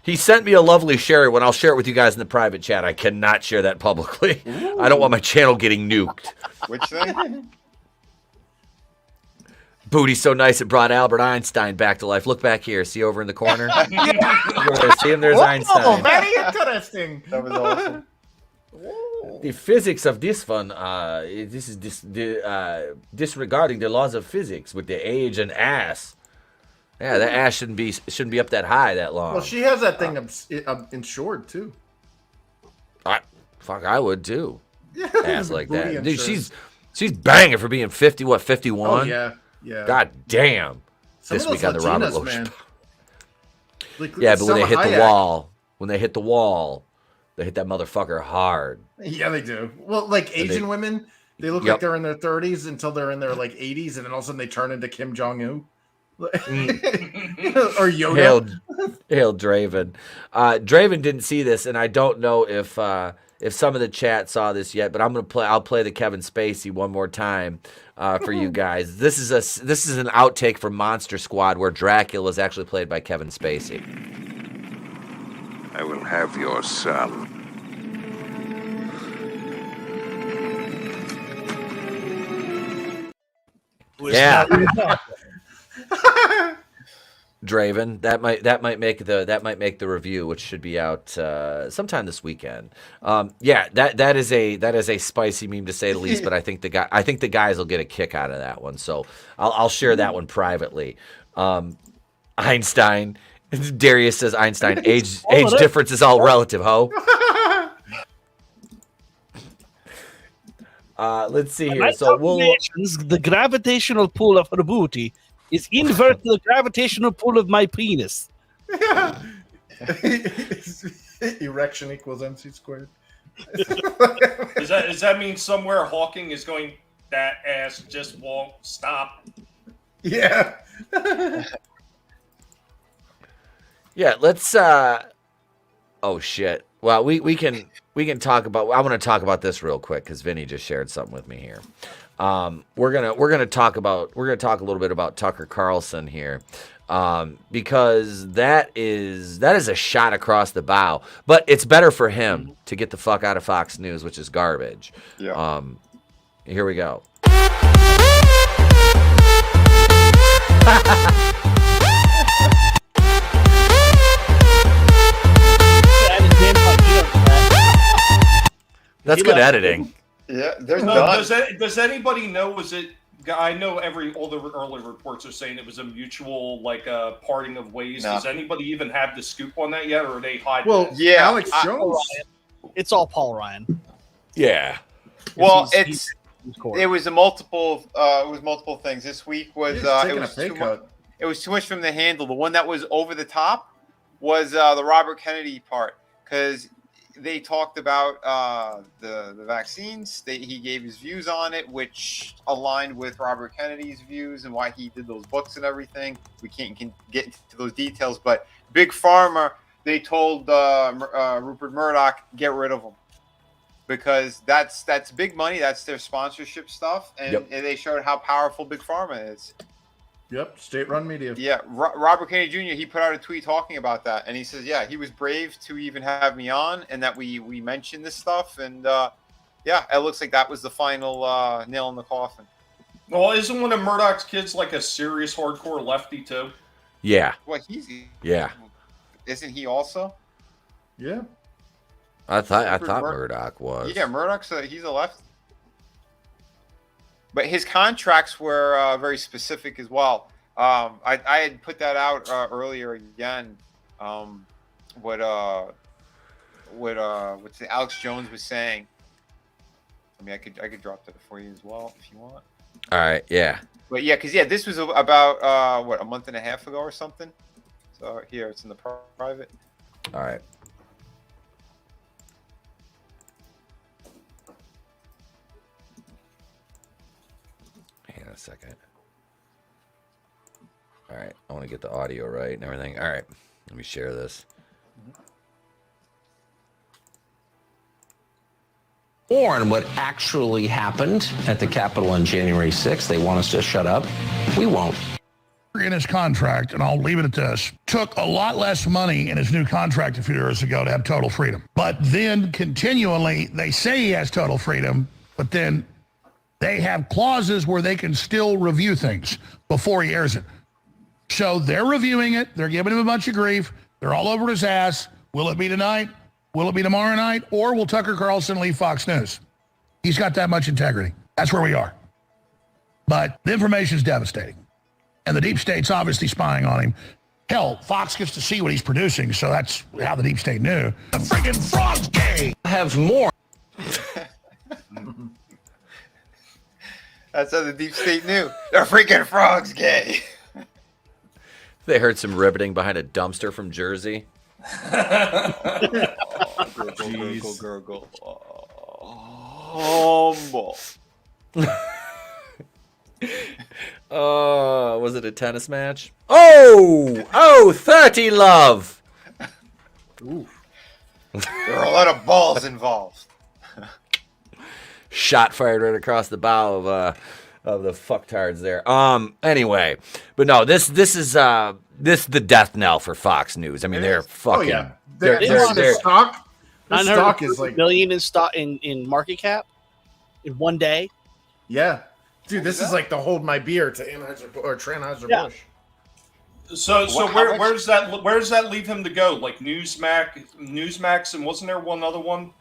He sent me a lovely share one. I'll share it with you guys in the private chat. I cannot share that publicly. Ooh. I don't want my channel getting nuked. Which thing? Booty's so nice it brought Albert Einstein back to life. Look back here. See over in the corner? See him? There's Einstein. Oh, very interesting. That was awesome. The physics of this one, this is disregarding the laws of physics with the age and ass. Yeah, that ass shouldn't be up that high that long. Well, she has that thing insured too. I would too. Yeah, ass like that. booty Dude, insurance. she's banging for being 50. What, 51? Oh yeah, yeah. God damn. Some This of week those on the Robert Latinas, Lowe man. Show. Like, Yeah, but when they Selma hit the Hayek. wall, they hit that motherfucker hard. Yeah, they do. Well, like Asian women, they look Yep. like they're in their 30s until they're in their like 80s, and then all of a sudden they turn into Kim Jong Un. Or Yoda. Hail Draven. Draven didn't see this, and I don't know if some of the chat saw this yet, but I'll play the Kevin Spacey one more time for you guys. This is an outtake from Monster Squad where Dracula is actually played by Kevin Spacey. I will have your son. Yeah. Draven, that might make the review, which should be out sometime this weekend. Yeah, that is a spicy meme to say the least, but I think the guys will get a kick out of that one. So I'll share that one privately. Einstein, Darius says Einstein age difference is all relative, ho. Let's see here. So the gravitational pull of her booty is inverse to the gravitational pull of my penis. Erection equals MC squared. Does that mean somewhere Hawking is going, that ass just won't stop? Yeah. Yeah, let's oh shit. Well, we can talk about. I want to talk about this real quick because Vinny just shared something with me here. We're gonna talk a little bit about Tucker Carlson here, because that is a shot across the bow. But it's better for him to get the fuck out of Fox News, which is garbage. Yeah. Here we go. That's good editing. Yeah, there's Does anybody know? Was it? I know all the early reports are saying it was a mutual parting of ways. No. Does anybody even have the scoop on that yet, or are they hiding? Well, it? Yeah, Alex Jones. It's all Paul Ryan. Yeah. Well, He's it was multiple things. This week was He's it taking was a pay too cut. much. It was too much from the handle. The one that was over the top was the Robert Kennedy part, because they talked about the vaccines. He gave his views on it, which aligned with Robert Kennedy's views and why he did those books and everything. We can't get into those details, but Big Pharma, they told Rupert Murdoch, get rid of them, because that's big money. That's their sponsorship stuff, and they showed how powerful Big Pharma is. Yep, state-run media. Yeah, Robert Kennedy Jr. He put out a tweet talking about that, and he says, "Yeah, he was brave to even have me on, and that we mentioned this stuff, and yeah, it looks like that was the final nail in the coffin." Well, isn't one of Murdoch's kids like a serious hardcore lefty too? Yeah. Well, Yeah. Isn't he also? Yeah. I thought Murdoch was. Yeah, Murdoch's he's a lefty. But his contracts were very specific as well. I had put that out earlier again. What Alex Jones was saying. I mean, I could drop that for you as well if you want. All right, yeah. But yeah, because this was about a month and a half ago or something. So here it's in the private. All right. Hang on a second. All right, I want to get the audio right and everything. All right, let me share this. On what actually happened at the Capitol on January 6th. They want us to shut up. We won't. In his contract, and I'll leave it at this, took a lot less money in his new contract a few years ago to have total freedom. But then continually, they say he has total freedom, but then they have clauses where they can still review things before he airs it. So they're reviewing it. They're giving him a bunch of grief. They're all over his ass. Will it be tonight? Will it be tomorrow night? Or will Tucker Carlson leave Fox News? He's got that much integrity. That's where we are. But the information is devastating. And the deep state's obviously spying on him. Hell, Fox gets to see what he's producing, so that's how the deep state knew. The freaking frog's gay! Have more. That's how the deep state knew. The freaking frog's gay. They heard some ribbiting behind a dumpster from Jersey. Gurgle. Humble. Was it a tennis match? Oh, 30 love. Ooh. There are a lot of balls involved. Shot fired right across the bow of the fucktards there. Anyway, but no, this is the death knell for Fox News. I mean, they're fucking. Oh, yeah. Their stock. Their stock is like million in stock in market cap in one day. Yeah, dude, this is like the hold my beer to Anheuser-Busch. So where does that leave him to go? Like Newsmax, and wasn't there one other one?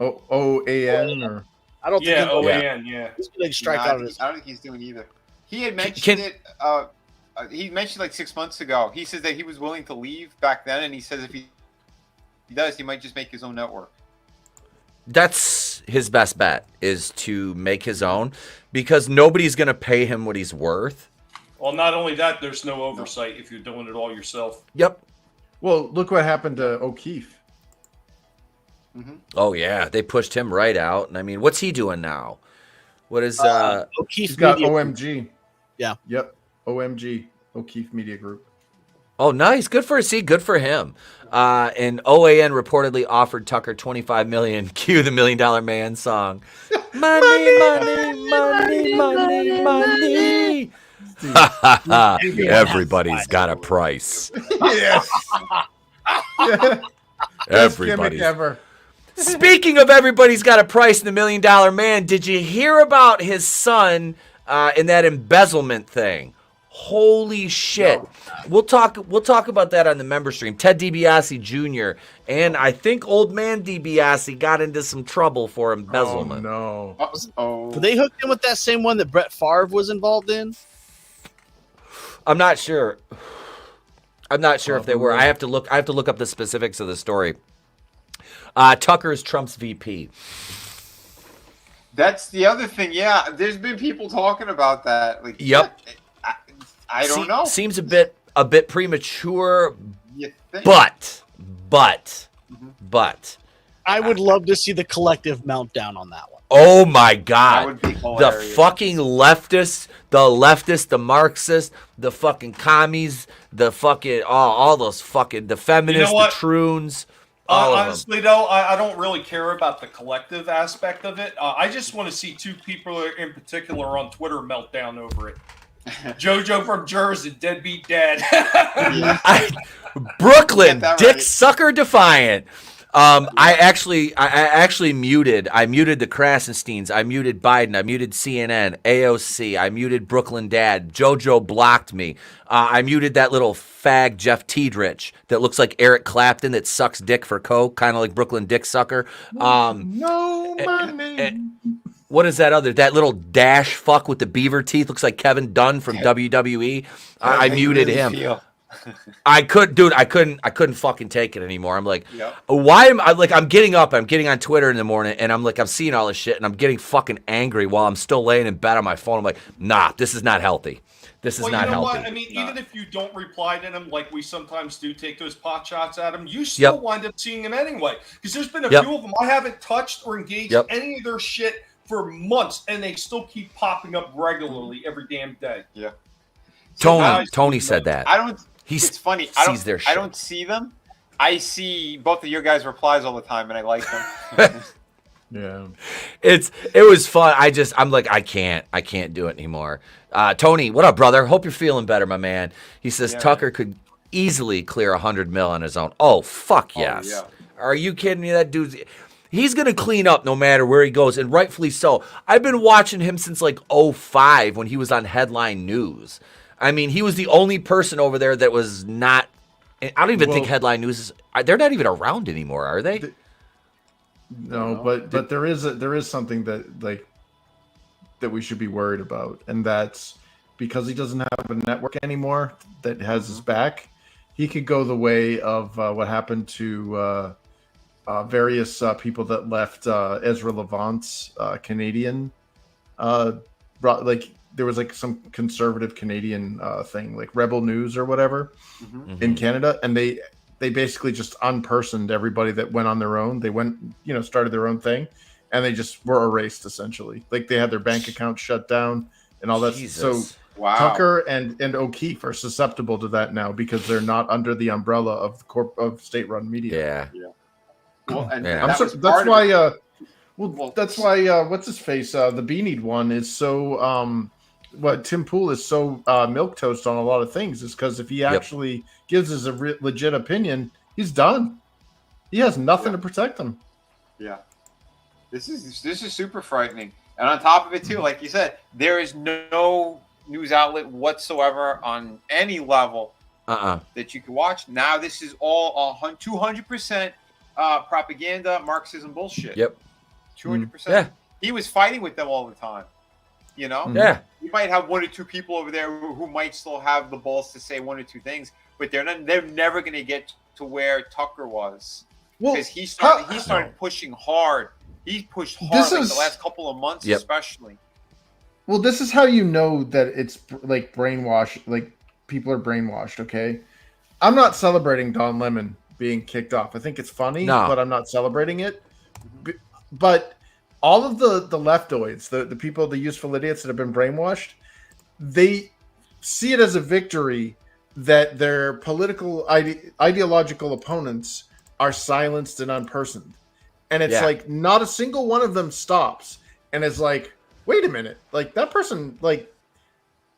OAN or I don't think OAN. Yeah, he's gonna strike out. I don't think he's doing either. He had mentioned it. He mentioned like 6 months ago. He says that he was willing to leave back then, and he says if he does, he might just make his own network. That's his best bet, is to make his own, because nobody's going to pay him what he's worth. Well, not only that, there's no oversight if you're doing it all yourself. Yep. Well, look what happened to O'Keefe. Mm-hmm. Oh, yeah. They pushed him right out. And I mean, what's he doing now? What is O'Keefe He's got Media OMG. Group. Yeah. Yep. OMG. O'Keefe Media Group. Oh, nice. Good for him. And OAN reportedly offered Tucker $25 million. Cue the $1 Million Man song. Money, money, money, money, money. Everybody's got a price. Yes. Everybody. Ever. Speaking of everybody's got a price in the $1 Million Man, did you hear about his son in that embezzlement thing? Holy shit. No. We'll talk about that on the member stream. Ted DiBiase Jr. and I think old man DiBiase got into some trouble for embezzlement. Oh, no. Oh. Did they hook him with that same one that Brett Favre was involved in? I'm not sure. If they were. I have to look up the specifics of the story. Tucker's Trump's VP. That's the other thing. Yeah, there's been people talking about that. Like, yep. I don't know. Seems a bit premature, but I would love to see the collective meltdown on that one. Oh my God! That would be the fucking leftists, the Marxists, the fucking commies, the fucking all those fucking the feminists, the troons. Honestly, though, I don't really care about the collective aspect of it. I just want to see two people in particular on Twitter melt down over it. JoJo from Jersey, deadbeat dad. Brooklyn, dick sucker defiant. I actually muted the Krasensteins. I muted Biden. I muted CNN, AOC. I muted Brooklyn Dad. JoJo blocked me. I muted that little fag Jeff Tiedrich that looks like Eric Clapton that sucks dick for coke, kind of like Brooklyn Dick Sucker. No money. What is that other? That little dash fuck with the beaver teeth looks like Kevin Dunn from WWE. I muted him. I couldn't fucking take it anymore. I'm like, why am I like? I'm getting up. I'm getting on Twitter in the morning, and I'm like, I'm seeing all this shit, and I'm getting fucking angry while I'm still laying in bed on my phone. I'm like, nah, this is not healthy. This is not healthy. What? I mean, even if you don't reply to them, like we sometimes do, take those pot shots at them, you still wind up seeing them anyway. Because there's been a few of them I haven't touched or engaged any of their shit for months, and they still keep popping up regularly every damn day. Yeah. Tony said that. It's funny. I don't see them. I see both of your guys' replies all the time, and I like them. Yeah, it was fun. I'm like, I can't do it anymore. Tony, what up, brother? Hope you're feeling better, my man. He says Tucker could easily clear 100 mil on his own. Oh, fuck yes. Oh, yeah. Are you kidding me? That dude's. He's going to clean up no matter where he goes, and rightfully so. I've been watching him since like 2005 when he was on Headline News. I mean, he was the only person over there that was not. I don't even think Headline News is. They're not even around anymore, are they? No, but there is something that we should be worried about, and that's because he doesn't have a network anymore that has his back. He could go the way of what happened to various people that left Ezra Levant's Canadian. There was like some conservative Canadian thing, like Rebel News or whatever, in Canada, and they basically just unpersoned everybody that went on their own. They went, started their own thing, and they just were erased essentially. Like they had their bank account shut down and all that. Jesus. So Tucker and O'Keefe are susceptible to that now because they're not under the umbrella of of state-run media. Yeah. Well, and that's why what's his face? The Beanie one is so. What Tim Pool is so milquetoast on a lot of things is because if he actually gives his legit opinion, he's done. He has nothing to protect him. Yeah, this is super frightening. And on top of it too, like you said, there is no news outlet whatsoever on any level that you can watch. Now this is all 200% propaganda, Marxism bullshit. 200%. Yeah. He was fighting with them all the time. Yeah. You might have one or two people over there who might still have the balls to say one or two things, but they're never going to get to where Tucker was because he started pushing hard. He pushed hard the last couple of months, especially. Well, this is how you know that it's like brainwashed. Like people are brainwashed. Okay, I'm not celebrating Don Lemon being kicked off. I think it's funny, but I'm not celebrating it. But all of the leftoids, the people, the useful idiots that have been brainwashed, they see it as a victory that their political ideological opponents are silenced and unpersoned. And it's like not a single one of them stops and is like, wait a minute, like that person, like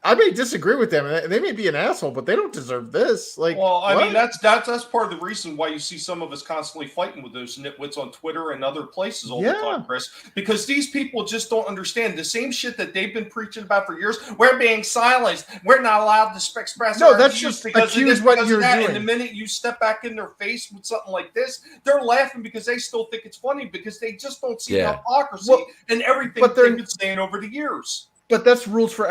I may disagree with them, and they may be an asshole, but they don't deserve this. Like, well, I mean, that's part of the reason why you see some of us constantly fighting with those nitwits on Twitter and other places all the time, Chris. Because these people just don't understand the same shit that they've been preaching about for years. We're being silenced. We're not allowed to express. No, that's just because accuse what you're doing. And the minute you step back in their face with something like this, they're laughing because they still think it's funny because they just don't see the hypocrisy and everything they've been saying over the years. But that's rules for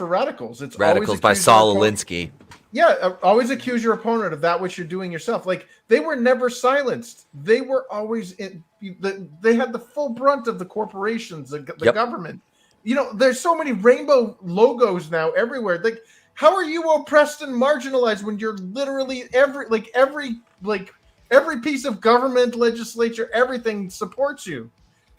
radicals. It's Radicals by Saul Alinsky. Yeah, always accuse your opponent of that which you're doing yourself. Like they were never silenced. They were always they had the full brunt of the corporations, the government. There's so many rainbow logos now everywhere. Like, how are you oppressed and marginalized when you're literally every piece of government, legislature, everything supports you?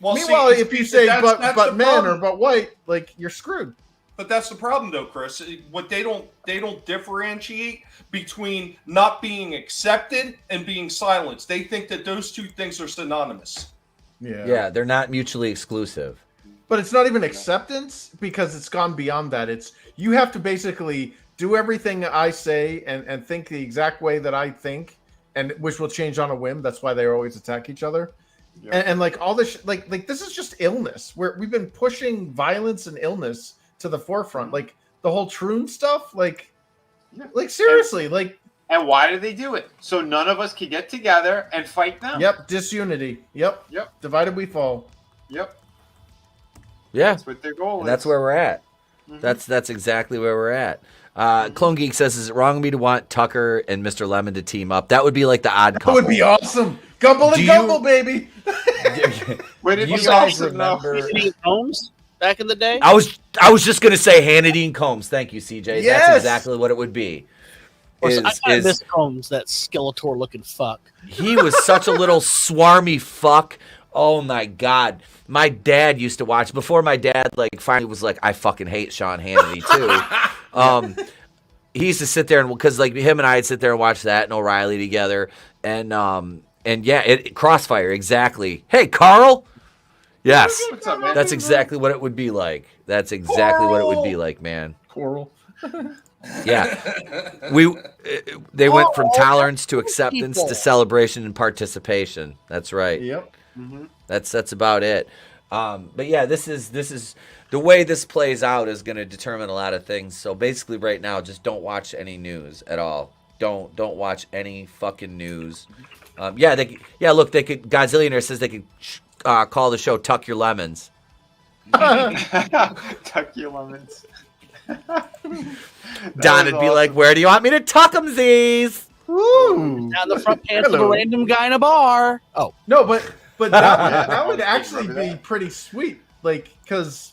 Well, meanwhile, if you say but men or but white, like you're screwed. But that's the problem, though, Chris. What they don't differentiate between not being accepted and being silenced. They think that those two things are synonymous. Yeah, they're not mutually exclusive. But it's not even acceptance because it's gone beyond that. It's you have to basically do everything I say and think the exact way that I think, and which will change on a whim. That's why they always attack each other. Yeah. And like all this, like this is just illness. We've been pushing violence and illness to the forefront. Like the whole Troon stuff. Like seriously, And why do they do it? So none of us can get together and fight them. Yep, disunity. Yep. Divided we fall. Yep. Yeah, that's what their goal is. That's where we're at. That's exactly where we're at. Clone Geek says, "Is it wrong of me to want Tucker and Mr. Lemon to team up? That would be like the odd couple. That would be awesome. Gumble and Gumble, baby." Wait, you guys remember Hannity and Combs back in the day? I was just gonna say Hannity and Combs. Thank you, CJ. Yes! That's exactly what it would be. I miss Combs, that Skeletor looking fuck. He was such a little swarmy fuck. Oh my God. My dad used to watch before my dad finally was like, I fucking hate Sean Hannity too. He used to sit there and because him and I'd sit there and watch that and O'Reilly together and yeah, Crossfire, exactly. Hey, Carl. Yes. What's up, man? That's exactly what it would be like. That's exactly what it would be like, man. Coral. Yeah. They went from tolerance to acceptance to celebration and participation. That's right. Yep. That's about it. But yeah, this is the way this plays out is going to determine a lot of things. So basically, right now, just don't watch any news at all. Don't watch any fucking news. Look, they could. Godzillionaire says they could call the show "Tuck Your Lemons." Tuck your lemons. Don would be like, "Where do you want me to tuck 'em, these?" Woo! Down the front pants of a random guy in a bar. Oh no, but that would actually be pretty sweet. Because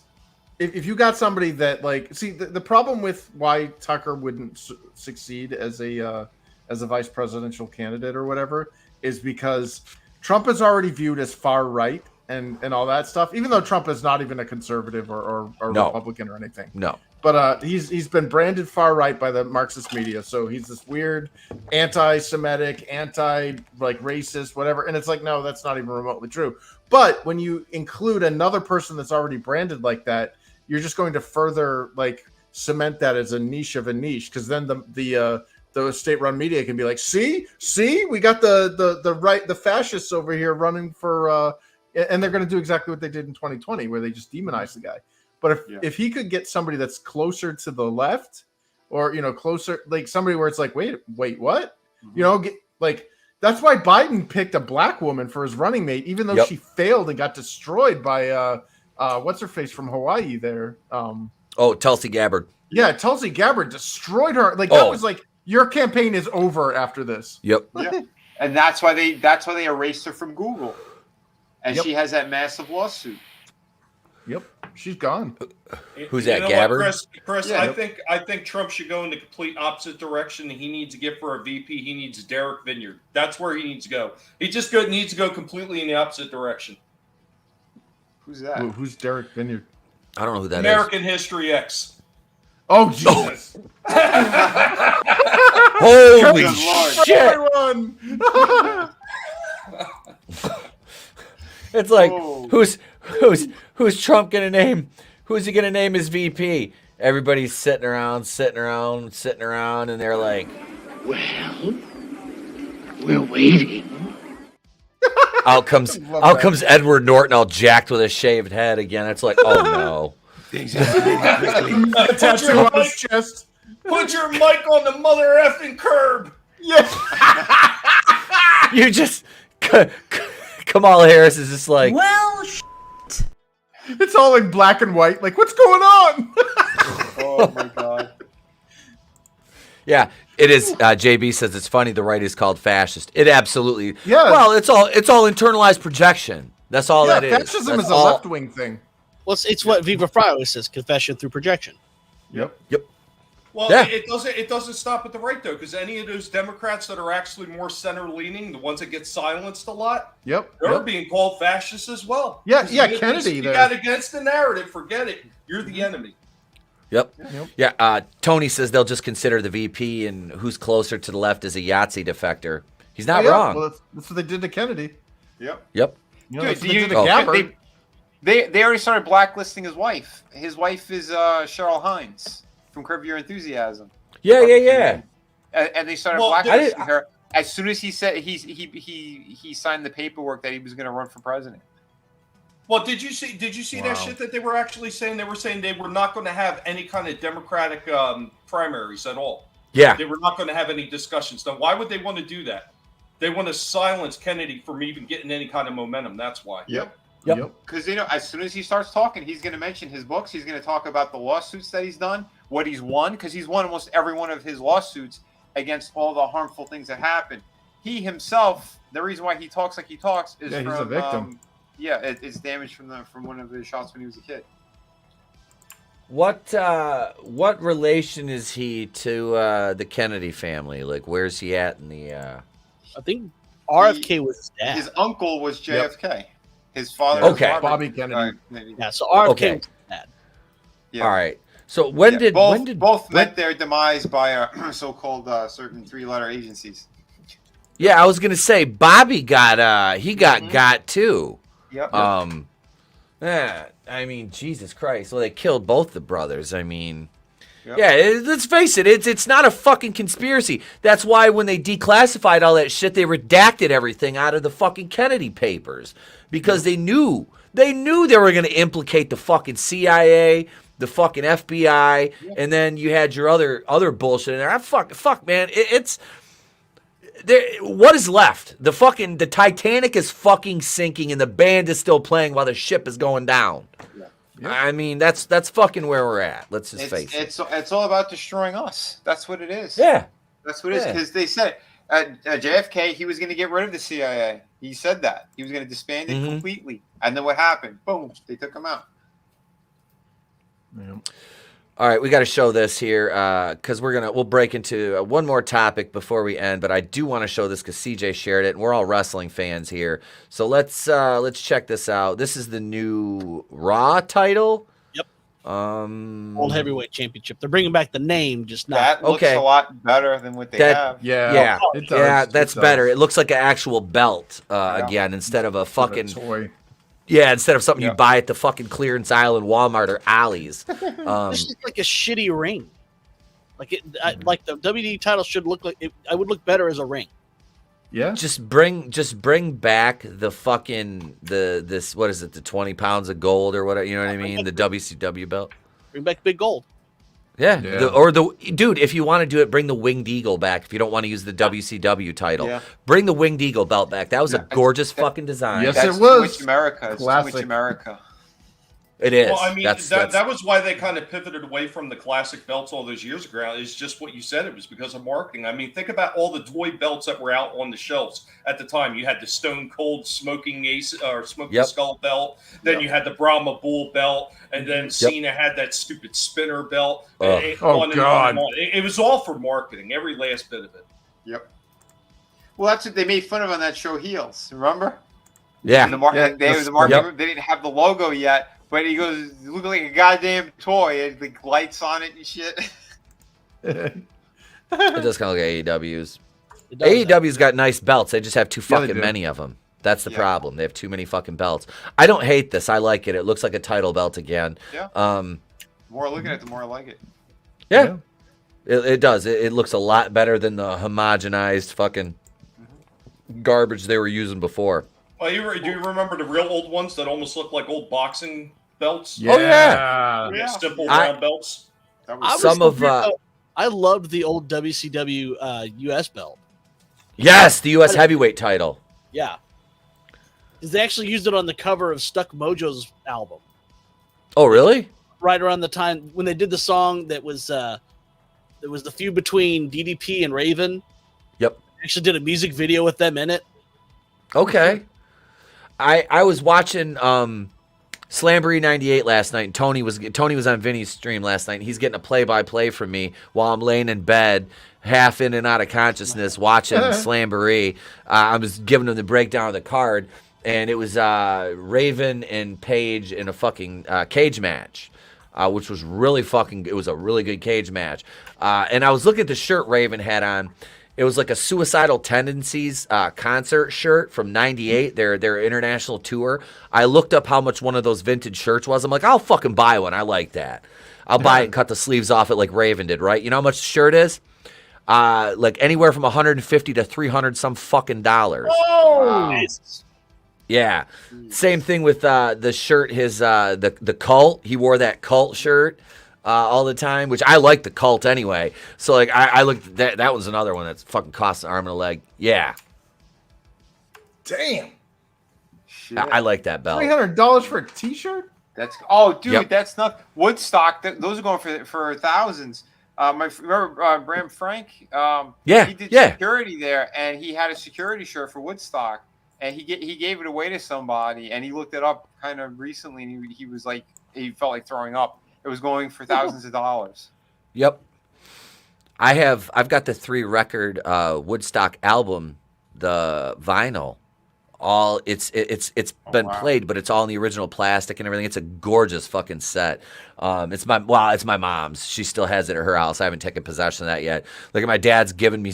if you got somebody that see the problem with why Tucker wouldn't succeed as a vice presidential candidate or whatever is because Trump is already viewed as far right and all that stuff. Even though Trump is not even a conservative or Republican or anything. No. But he's been branded far right by the Marxist media, so he's this weird anti-Semitic, racist, whatever. And it's no, that's not even remotely true. But when you include another person that's already branded like that, you're just going to further cement that as a niche of a niche. Because then the state-run media can be like, see, we got the fascists over here running for, and they're going to do exactly what they did in 2020, where they just demonize the guy. But if he could get somebody that's closer to the left, or closer, somebody where it's wait, what? That's why Biden picked a black woman for his running mate, even though she failed and got destroyed by what's her face from Hawaii there. Tulsi Gabbard. Yeah, Tulsi Gabbard destroyed her. That was your campaign is over after this. Yep. Yeah. And that's why they erased her from Google, and she has that massive lawsuit. Yep, she's gone. Who's that, Gabbard? Chris, yeah. I think Trump should go in the complete opposite direction. He needs to get for a VP. He needs Derek Vinnieart. That's where he needs to go. He just needs to go completely in the opposite direction. Who's that? Who's Derek Vinnieart? I don't know who that American History X. Oh Jesus! Holy shit! It's who's Trump gonna name? Who's he gonna name as VP? Everybody's sitting around, and they're like, "Well, we're waiting." Out comes Edward Norton, all jacked with a shaved head again. It's like, oh no. Tattoo on his chest. Put your mic on the mother effing curb. Yeah. You just Kamala Harris is just like, well, it's all in black and white. What's going on? Oh my god. Yeah, it is. JB says it's funny. The right is called fascist. It absolutely. Yeah. Well, it's all internalized projection. That's all that is. Fascism is a left-wing thing. Well, it's what Viva Frei always says: confession through projection. Yep. Well, yeah. It doesn't stop at the right though, because any of those Democrats that are actually more center-leaning, the ones that get silenced a lot, they're being called fascists as well. Yeah, Kennedy. You got against the narrative. Forget it. You're the enemy. Yep. Yeah. Tony says they'll just consider the VP and who's closer to the left as a Yahtzee defector. He's not wrong. Well, that's what they did to Kennedy. Yep. Yep. Dude, They already started blacklisting his wife. His wife is Cheryl Hines from Curb Your Enthusiasm. Yeah. And they started blacklisting her as soon as he said he signed the paperwork that he was going to run for president. Well, did you see that shit that they were actually saying? They were saying they were not going to have any kind of Democratic primaries at all. Yeah. They were not going to have any discussions. Now, why would they want to do that? They want to silence Kennedy from even getting any kind of momentum. That's why. Yep. Because as soon as he starts talking, he's going to mention his books. He's going to talk about the lawsuits that he's done, what he's won, because he's won almost every one of his lawsuits against all the harmful things that happen. He himself, the reason why he talks like he talks is he's a victim. It's damage from one of his shots when he was a kid. What relation is he to the Kennedy family? Like, where's he at in the? I think RFK was his dad. His uncle was JFK. His father was Bobby Kennedy. Yeah, so RFK was his dad. Yeah. All right. So when did both met their demise by a so-called certain three-letter agencies? Yeah, I was gonna say Bobby got got too. Yep. Yeah, I mean, Jesus Christ. Well, they killed both the brothers. I mean, yeah, let's face it. It's not a fucking conspiracy. That's why when they declassified all that shit, they redacted everything out of the fucking Kennedy papers because they knew they were going to implicate the fucking CIA, the fucking FBI, and then you had your other bullshit in there. Fuck, man. It's there. What is left? The Titanic is fucking sinking, and the band is still playing while the ship is going down. Yeah. I mean, that's fucking where we're at. Let's just face it. It's all about destroying us. That's what it is. Yeah, that's what it is. Because they said JFK, he was going to get rid of the CIA. He said that he was going to disband it completely. And then what happened? Boom! They took him out. Yeah. All right, we got to show this here because we'll break into one more topic before we end. But I do want to show this because CJ shared it, and we're all wrestling fans here. So let's check this out. This is the new Raw title. Yep. World Heavyweight Championship. They're bringing back the name, just not. That looks a lot better than what they have. Yeah, it does. Yeah, that's better. It looks like an actual belt again instead of a fucking toy. Yeah, instead of something you buy at the fucking clearance aisle in Walmart or Ollie's. This is like a shitty ring. Like the WWE title should look like I would look better as a ring. Yeah. Just bring back the fucking this what is it, the 20 pounds of gold or whatever, you know what I mean? The WCW belt. Bring back Big Gold. Yeah. Dude, if you want to do it, bring the Winged Eagle back. If you don't want to use the WCW title, bring the Winged Eagle belt back. That was a gorgeous fucking design. Yes, it was. Twitch America. It's classic. Twitch America. It is. Well, I mean, that was why they kind of pivoted away from the classic belts all those years ago. It's just what you said. It was because of marketing. I mean, think about all the toy belts that were out on the shelves at the time. You had the Stone Cold Smoking Skull belt. Then you had the Brahma Bull belt. And then Cena had that stupid spinner belt. God. It was all for marketing, every last bit of it. Yep. Well, that's what they made fun of on that show, Heels. Remember? Yeah. They didn't have the logo yet. But he goes, it looked like a goddamn toy. It had the lights on it and shit. It does kind of look like AEW's. AEW's got nice belts. They just have too fucking many of them. That's the problem. They have too many fucking belts. I don't hate this. I like it. It looks like a title belt again. Yeah. The more I look at it, the more I like it. Yeah. It does. It looks a lot better than the homogenized fucking garbage they were using before. Well, do you remember the real old ones that almost look like old boxing belts? Yeah. Oh, yeah. Simple round belts. I loved the old WCW US belt. Yes, the US heavyweight title. Yeah. Because they actually used it on the cover of Stuck Mojo's album. Oh, really? Right around the time when they did the song that was the feud between DDP and Raven. Yep. They actually did a music video with them in it. Okay. I was watching Slamboree 98 last night, and Tony was on Vinny's stream last night, and he's getting a play-by-play from me while I'm laying in bed, half in and out of consciousness, watching Slamboree. I was giving him the breakdown of the card, and it was Raven and Paige in a fucking cage match, which was really it was a really good cage match. And I was looking at the shirt Raven had on, It was like a Suicidal Tendencies concert shirt from '98. Their international tour. I looked up how much one of those vintage shirts was. I'm like, I'll fucking buy one. I like that. I'll buy it and cut the sleeves off it like Raven did. Right? You know how much the shirt is? Like anywhere from $150 to $300 some fucking dollars. Oh, wow. Yeah. Same thing with the shirt. His the Cult. He wore that Cult shirt all the time, which I like the Cult anyway. So like I looked that was another one that's fucking cost an arm and a leg. Yeah. Damn. I like that belt. $300 for a T-shirt? Dude, that's not Woodstock. Those are going for thousands. Remember Bram Frank? He did security there, and he had a security shirt for Woodstock, and he gave it away to somebody, and he looked it up kind of recently, and he was like, he felt like throwing up. It was going for thousands of dollars. Yep. I've got the 3-record Woodstock album, the vinyl. All it's been played, but it's all in the original plastic and everything. It's a gorgeous fucking set. It's my mom's. She still has it at her house. I haven't taken possession of that yet. Look at my dad's giving me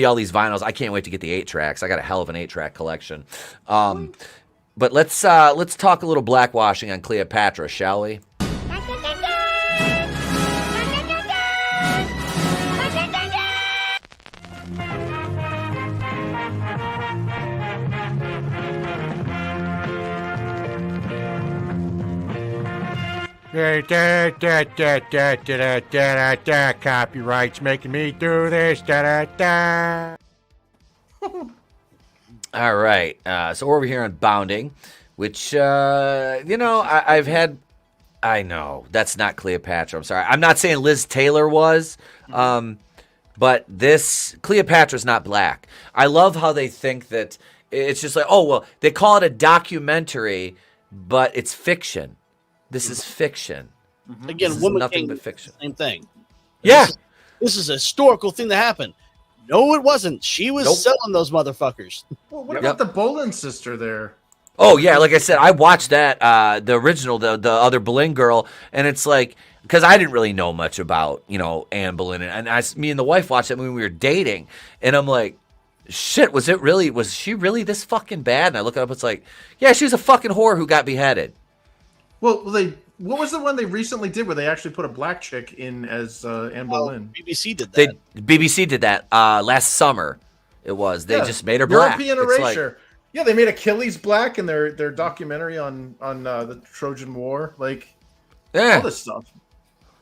all these vinyls. I can't wait to get the 8-tracks. I got a hell of an 8-track collection. But let's talk a little blackwashing on Cleopatra, shall we? Copyrights making me do this. All right. So we're over here on Bounding, which, I've had. I know that's not Cleopatra. I'm sorry. I'm not saying Liz Taylor was, but this Cleopatra's not black. I love how they think that it's just like, oh, well, they call it a documentary, but it's fiction. This is fiction. Again, this Woman nothing King, but fiction. Same thing. Yeah. This is a historical thing that happened. No, it wasn't. She was selling those motherfuckers. Well, what about the Boleyn sister there? Oh, yeah. Like I said, I watched that, the original, the other Boleyn girl, and it's like, because I didn't really know much about, Anne Boleyn. And me and the wife watched it when we were dating, and I'm like, shit, was she really this fucking bad? And I look it up, it's like, yeah, she was a fucking whore who got beheaded. Well, what was the one they recently did where they actually put a black chick in as Anne Boleyn? BBC did that. BBC did that last summer. It was. They just made her black. European erasure. Yeah, they made Achilles black in their documentary on the Trojan War. All this stuff.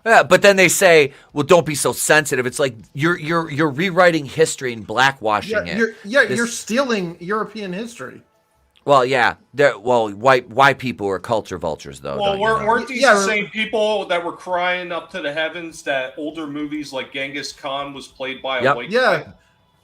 Yeah, but then they say, "Well, don't be so sensitive." It's like you're rewriting history and blackwashing it. You're stealing European history. Well, yeah. White people are culture vultures, though. Well, weren't these the same people that were crying up to the heavens that older movies like Genghis Khan was played by a white guy?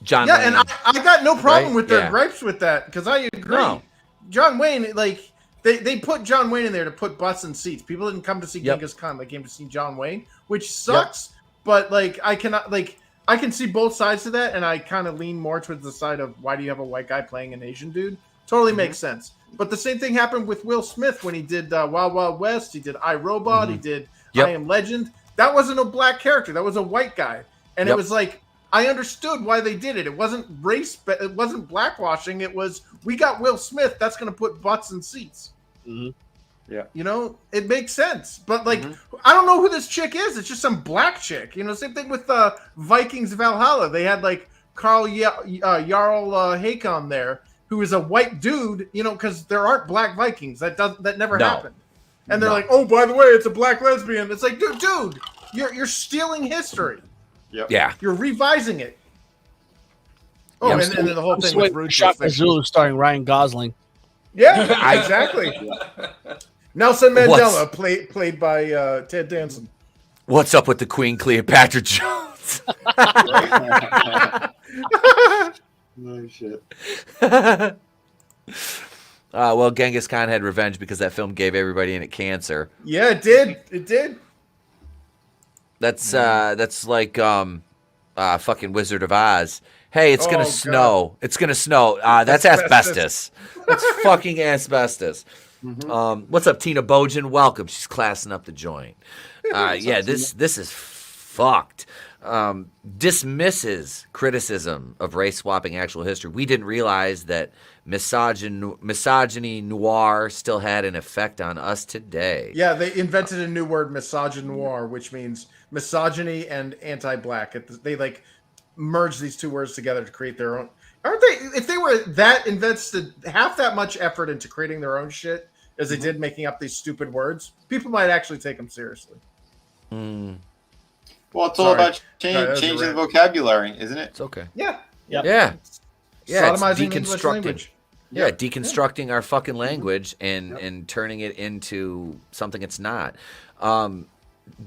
John Wayne. And I got no problem with their gripes with that, because I agree. No. John Wayne, they put John Wayne in there to put butts in seats. People didn't come to see Genghis Khan; they came to see John Wayne, which sucks. But I can see both sides of that, and I kind of lean more towards the side of why do you have a white guy playing an Asian dude? Totally makes sense. But the same thing happened with Will Smith when he did Wild Wild West. He did I, Robot. He did I Am Legend. That wasn't a black character. That was a white guy. And it was like, I understood why they did it. It wasn't race, but it wasn't blackwashing. It was, we got Will Smith. That's going to put butts in seats. Mm-hmm. Yeah. It makes sense. But I don't know who this chick is. It's just some black chick. Same thing with Vikings Valhalla. They had Carl Jarl Hakon there, who is a white dude, because there aren't black Vikings. That never happened. And they're like, oh, by the way, it's a black lesbian. It's like, dude, you're stealing history. Yep. Yeah. You're revising it. Oh, and then the whole thing with Rude Shot Zulu starring Ryan Gosling. Yeah, exactly. Nelson Mandela, played by Ted Danson. What's up with the Queen Cleopatra Jones? No shit. Well, Genghis Khan had revenge because that film gave everybody in it cancer. Yeah, it did. It did. That's like fucking Wizard of Oz. Hey, it's gonna snow. God. It's gonna snow. That's asbestos. That's fucking asbestos. What's up, Tina Bojan? Welcome. She's classing up the joint. Yeah, this is fucked. Dismisses criticism of race swapping actual history. We didn't realize that misogyny noir still had an effect on us today. Yeah, they invented a new word, misogynoir, which means misogyny and anti-black. They like merged these two words together to create their own. Aren't they? If they were that invested half that much effort into creating their own shit as they did making up these stupid words, people might actually take them seriously. Well, it's all about changing the vocabulary, isn't it? It's okay. Yeah. Yeah. Sodomizing it's English language. Yeah, deconstructing our fucking language and turning it into something it's not.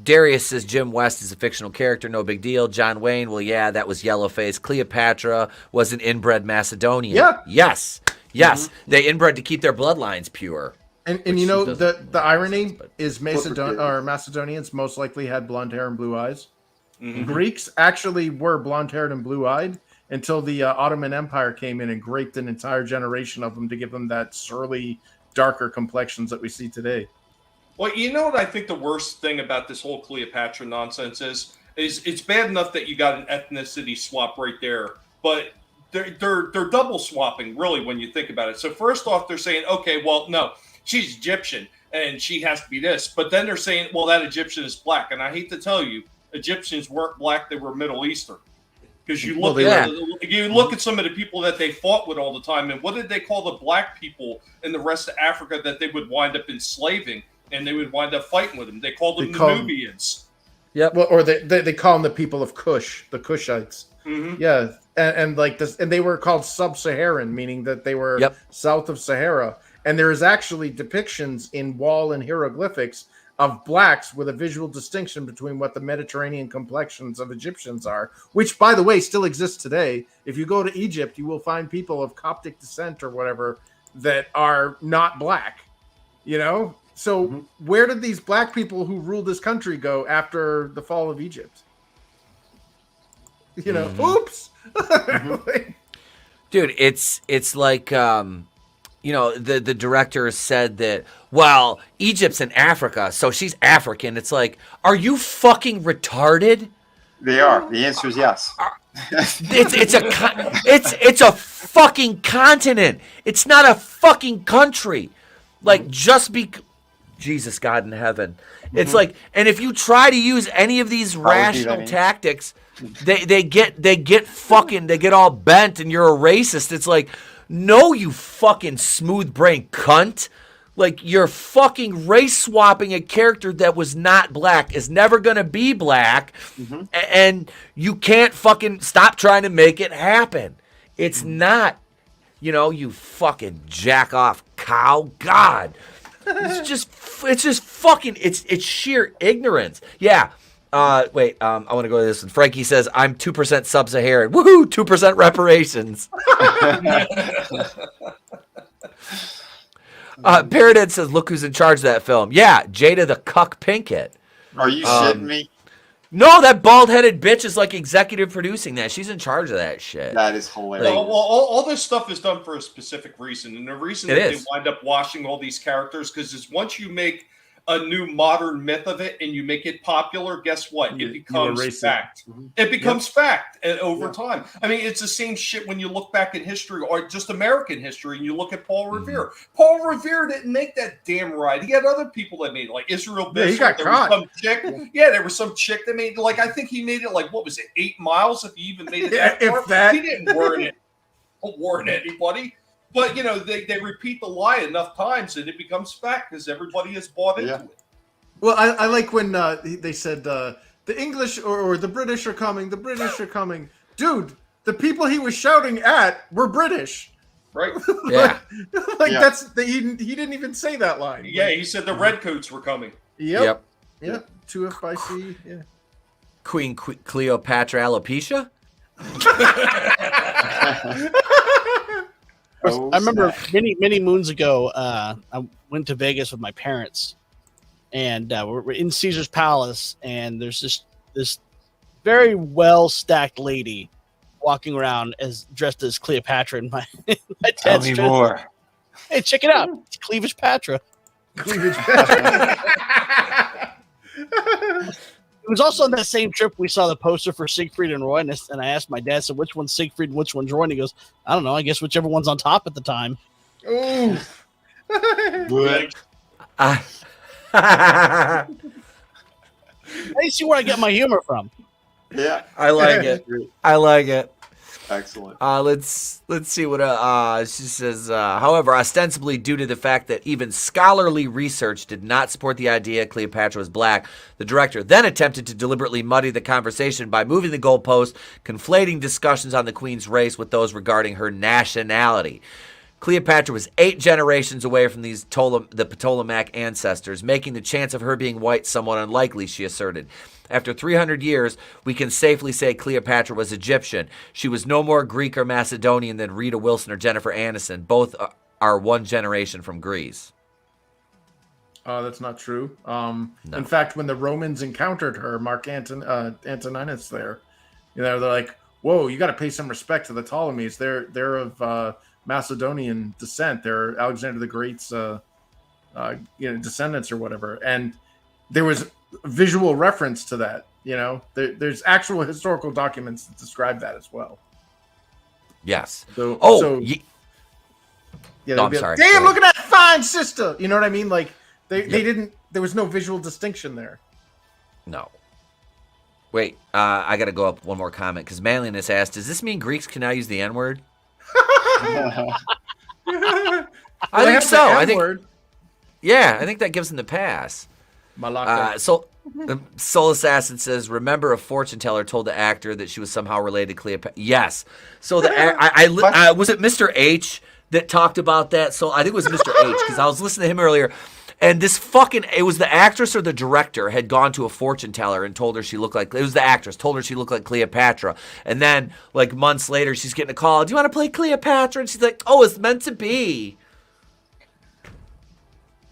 Darius says Jim West is a fictional character, no big deal. John Wayne, well, yeah, that was Yellowface. Cleopatra was an inbred Macedonian. Yeah. Yes. They inbred to keep their bloodlines pure. And you know, the irony is Macedonians most likely had blonde hair and blue eyes. Greeks actually were blonde-haired and blue-eyed until the Ottoman Empire came in and raped an entire generation of them to give them that surly, darker complexions that we see today. Well, you know what I think the worst thing about this whole Cleopatra nonsense is it's bad enough that you got an ethnicity swap right there, but they're double swapping really when you think about it. So first off, they're saying, okay, well, no, she's Egyptian and she has to be this, but then they're saying, well, that Egyptian is black, and I hate to tell you, Egyptians weren't black; they were Middle Eastern. Because you look at some of the people that they fought with all the time, and what did they call the black people in the rest of Africa that they would wind up enslaving, and they would wind up fighting with them? They called them the Nubians. Yeah, well, or they call them the people of Kush, the Kushites. Yeah, and like this, and they were called sub-Saharan, meaning that they were south of Sahara. And there is actually depictions in wall and hieroglyphics of blacks with a visual distinction between what the Mediterranean complexions of Egyptians are, which, by the way, still exists today. If you go to Egypt, you will find people of Coptic descent or whatever that are not black, you know? So where did these black people who ruled this country go after the fall of Egypt? You know, oops. Dude, it's like... you know, the director said that, well, Egypt's in Africa, so she's African. It's like, are you fucking retarded? They are. The answer is yes. It's a fucking continent. It's not a fucking country. Like, Jesus God in heaven. It's like, and if you try to use any of these rational tactics, they get all bent and you're a racist. It's like, no, you fucking smooth-brained cunt. Like, you're fucking race-swapping a character that was not black, is never going to be black, and you can't fucking stop trying to make it happen. It's not, you know, you fucking jack-off cow. God. It's just fucking, it's sheer ignorance. Yeah. Wait, I want to go to this one. Frankie says, I'm 2% sub-Saharan. Woohoo, 2% reparations. Paraded says, look who's in charge of that film. Yeah, Jada the Cuck Pinkett. Are you shitting me? No, that bald-headed bitch is like executive producing that. She's in charge of that shit. That is hilarious. Well, all this stuff is done for a specific reason. And the reason they wind up washing all these characters, because is once you make a new modern myth of it and you make it popular, guess what? It becomes fact. It becomes fact over time. I mean, it's the same shit when you look back in history or just American history and you look at Paul Revere. Paul Revere didn't make that damn ride. He had other people that made it, like Israel Bishop. He got caught. There was some chick that made, like, I think he made it, like, what was it, 8 miles if he even made it that far? He didn't warn anybody. But, you know, they repeat the lie enough times and it becomes fact because everybody has bought into it. Well, I like when they said the English or the British are coming. The British are coming. Dude, the people he was shouting at were British. Right? Yeah. He didn't even say that line. Yeah, he said the Redcoats were coming. Yep. 2F by C. Yeah. Queen Cleopatra alopecia? I remember many moons ago, I went to Vegas with my parents, and we're in Caesar's Palace, and there's this very well stacked lady walking around dressed as Cleopatra, and my Tell me more. Hey, check it out, it's Cleavage Patra. Cleavage Patra. It was also on that same trip we saw the poster for Siegfried and Roy, and I asked my dad, "So which one's Siegfried and which one's Roy?" And he goes, "I don't know. I guess whichever one's on top at the time." Ooh. I see where I get my humor from. Yeah, I like it. I like it. Excellent. Let's see what she says. However, ostensibly due to the fact that even scholarly research did not support the idea Cleopatra was black, the director then attempted to deliberately muddy the conversation by moving the goalpost, conflating discussions on the queen's race with those regarding her nationality. Cleopatra was 8 generations away from the Ptolemaic ancestors, making the chance of her being white somewhat unlikely, she asserted. After 300 years, we can safely say Cleopatra was Egyptian. She was no more Greek or Macedonian than Rita Wilson or Jennifer Aniston. Both are 1 generation from Greece. That's not true. No. In fact, when the Romans encountered her, Mark Antoninus there, they're like, "Whoa, you got to pay some respect to the Ptolemies. They're of Macedonian descent. They're Alexander the Great's descendants or whatever." And there was visual reference to that. There's actual historical documents that describe that as well. Yes. I'm sorry. Damn, look at that fine sister. You know what I mean? Like they didn't. There was no visual distinction there. No. Wait, I got to go up one more comment because Manliness asked, "Does this mean Greeks can now use the N-word?" I think so. I think. Yeah, I think that gives them the pass. Soul Assassin says, "Remember, a fortune teller told the actor that she was somehow related to Cleopatra." Yes. So was it Mr. H that talked about that? So I think it was Mr. H because I was listening to him earlier, and it was the actress or the director had gone to a fortune teller and told her she looked like, it was the actress, told her she looked like Cleopatra. And then like months later, she's getting a call, "Do you want to play Cleopatra?" And she's like, "Oh, it's meant to be."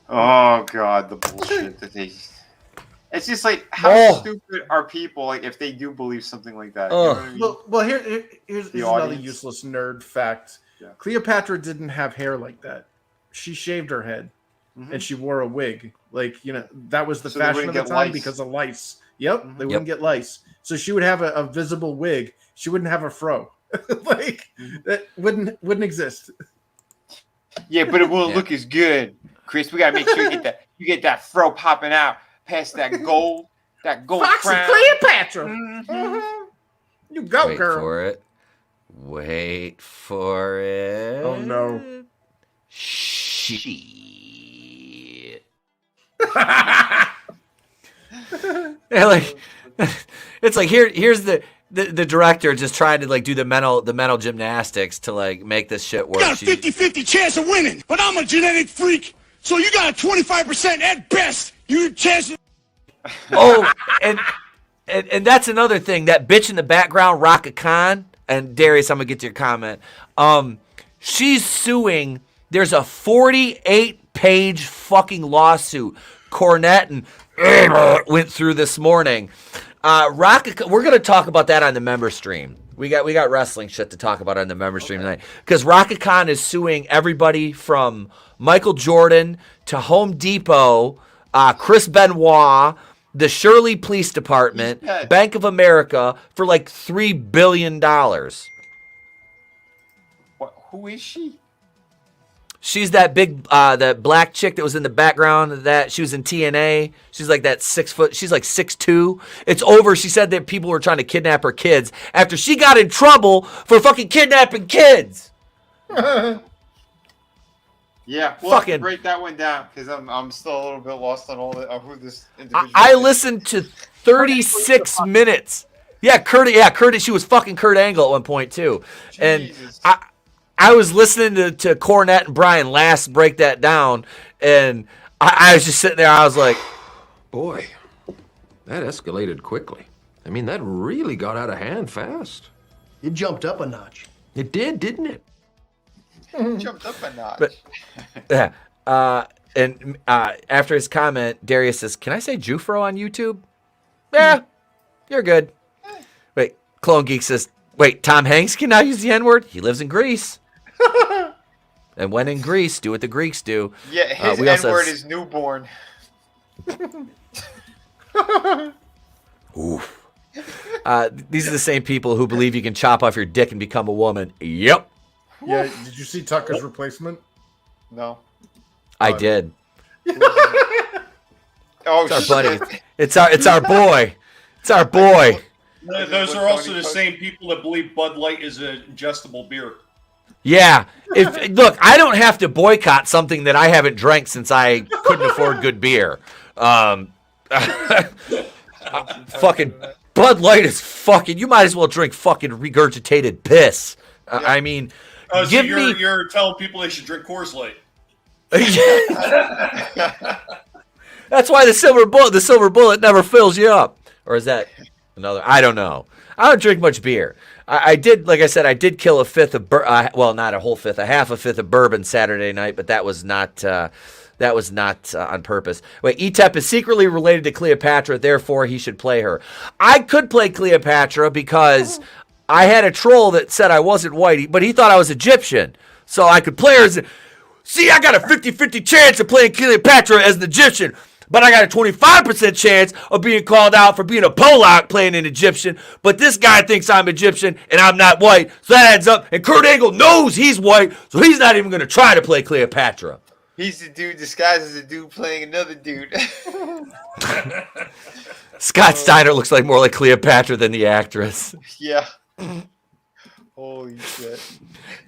Oh God, the bullshit that they. It's just like, how stupid are people? Like, if they do believe something like that. You know what I mean? Well, here's another useless nerd fact. Yeah. Cleopatra didn't have hair like that. She shaved her head, and she wore a wig. Like, that was the fashion of the time because of lice. Yep, they wouldn't get lice. So she would have a visible wig. She wouldn't have a fro. That wouldn't exist. Yeah, but it won't look as good, Chris. We gotta make sure you get that fro popping out past that gold Foxy crown. Cleopatra. You go, Wait girl. for it. Wait for it. Oh no. Shit. It's like here's the director just trying to like do the mental gymnastics to like make this shit work. You got a 50-50 chance of winning, but I'm a genetic freak, so you got a 25% at best. You chance. Oh, and that's another thing. That bitch in the background, Raka Khan, and Darius, I'm gonna get to your comment. She's suing. There's a 48-page fucking lawsuit. Cornette and went through this morning. Raka, we're gonna talk about that on the member stream. We got wrestling shit to talk about on the member stream tonight because Raka Khan is suing everybody from Michael Jordan to Home Depot, Chris Benoit, the Shirley Police Department, Bank of America for like $3 billion. What? Who is she? She's that big, that black chick that was in the background. That she was in TNA. She's like that 6 foot. She's like 6'2". It's over. She said that people were trying to kidnap her kids after she got in trouble for fucking kidnapping kids. Yeah, we'll have to break that one down because I'm still a little bit lost on all who this individual I is. listened to 36 minutes. Yeah, Kurt. She was fucking Kurt Angle at one point too, Jesus. and I was listening to Cornette and Brian last break that down, and I was just sitting there. I was like, boy, that escalated quickly. I mean, that really got out of hand fast. It jumped up a notch. It did, didn't it? Jumped up a notch. But yeah, and after his comment, Darius says, "Can I say Jufro on YouTube?" Yeah, you're good. Wait, Clone Geek says, "Wait, Tom Hanks can now use the N-word? He lives in Greece." And when in Greece, do what the Greeks do. Yeah, his N-word is newborn. Oof. These are the same people who believe you can chop off your dick and become a woman. Yep. Yeah. Did you see Tucker's replacement? No. I did. Oh, it's our buddy. It's our boy. It's our boy. Those are also the same people that believe Bud Light is an ingestible beer. Yeah. Look, I don't have to boycott something that I haven't drank since I couldn't afford good beer. Fucking Bud Light is fucking. You might as well drink fucking regurgitated piss. I mean, so you're telling people they should drink Coors Light. That's why the silver bullet never fills you up. Or is that another? I don't know. I don't drink much beer. I did, like I said, I did kill a fifth of well, not a whole fifth, a fifth of bourbon Saturday night, but that was not on purpose. Wait, Etep is secretly related to Cleopatra, therefore he should play her. I could play Cleopatra because I had a troll that said I wasn't white, but he thought I was Egyptian, so I could play her as. See, I got a 50-50 chance of playing Cleopatra as an Egyptian, but I got a 25% chance of being called out for being a Polak playing an Egyptian, but this guy thinks I'm Egyptian and I'm not white, so that adds up, and Kurt Angle knows he's white, so he's not even going to try to play Cleopatra. He's the dude disguised as a dude playing another dude. Scott Steiner looks like more like Cleopatra than the actress. Yeah. Holy shit.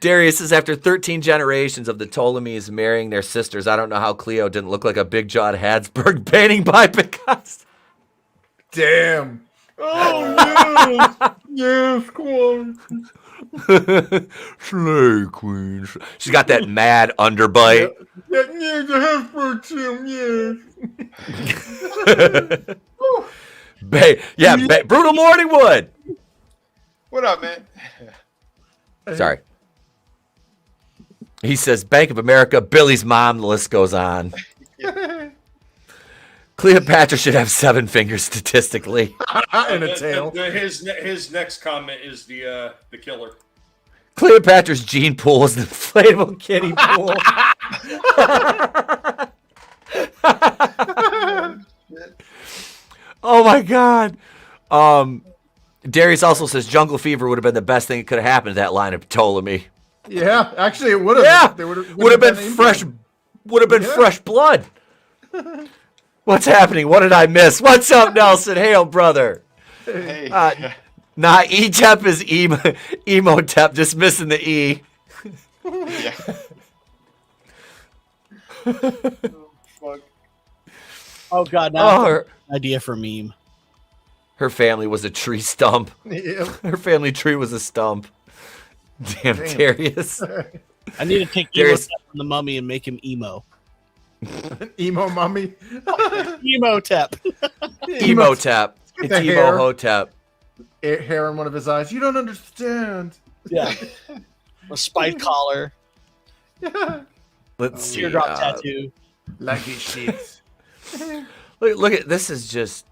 Darius says, after 13 generations of the Ptolemies marrying their sisters, I don't know how Cleo didn't look like a big-jawed Habsburg painting by Picasso. Damn. Oh, yes. Yes, come on. Slay Queen. She's got that mad underbite. Yeah, the Habsburg Tim, yes. Brutal Morningwood. What up, man? Sorry. He says, Bank of America, Billy's mom, the list goes on. Cleopatra should have 7 fingers statistically. And a tail. His next comment is the killer. Cleopatra's gene pool is the inflatable kiddie pool. Oh my God. Darius also says Jungle Fever would have been the best thing that could have happened to that line of Ptolemy. Yeah, actually, it would have. Yeah, would have been fresh. Would have been fresh blood. What's happening? What did I miss? What's up, Nelson? Hail, brother. Hey. Nah, Etep is Emotep, just missing the E. Yeah. Fuck. Oh God! Now idea for meme. Her family was a tree stump. Yeah. Her family tree was a stump. Damn. Darius. I need to take Darius from the mummy and make him emo. Emo mummy. Emotep. Emotep. It's Emo Hotep. Hair in one of his eyes. You don't understand. Yeah. A spike collar. Let's see. Teardrop tattoo. Like his shit. Look at this. Is just.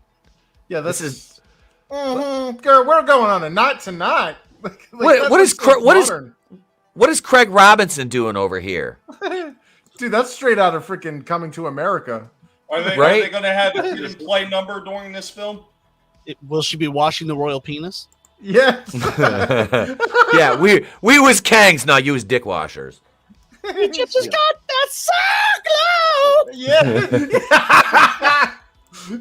Yeah, this is. Girl, we're going on a night tonight. What is Craig Robinson doing over here? Dude, that's straight out of freaking Coming to America. Are they going to have a freedom play number during this film? Will she be washing the royal penis? Yes. Yeah, we was Kangs, now you was dick washers. Egypt has got that so glow.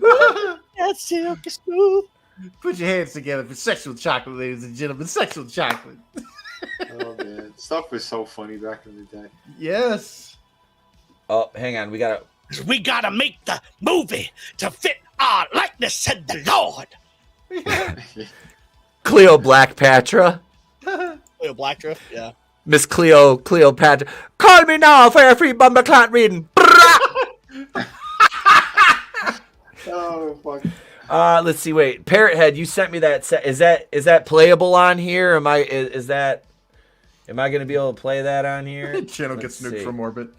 That's silky smooth. Put your hands together for sexual chocolate, ladies and gentlemen. Sexual chocolate. Oh man, stuff was so funny back in the day. Yes. Oh, hang on, we gotta make the movie to fit our likeness, said the Lord. Cleopatra. Cleopatra, yeah. Miss Cleopatra. Call me now for a free bumper clot reading. Oh fuck. Let's see. Wait, Parrothead, you sent me that. Is that playable on here? Am I going to be able to play that on here? Channel gets nuked from orbit.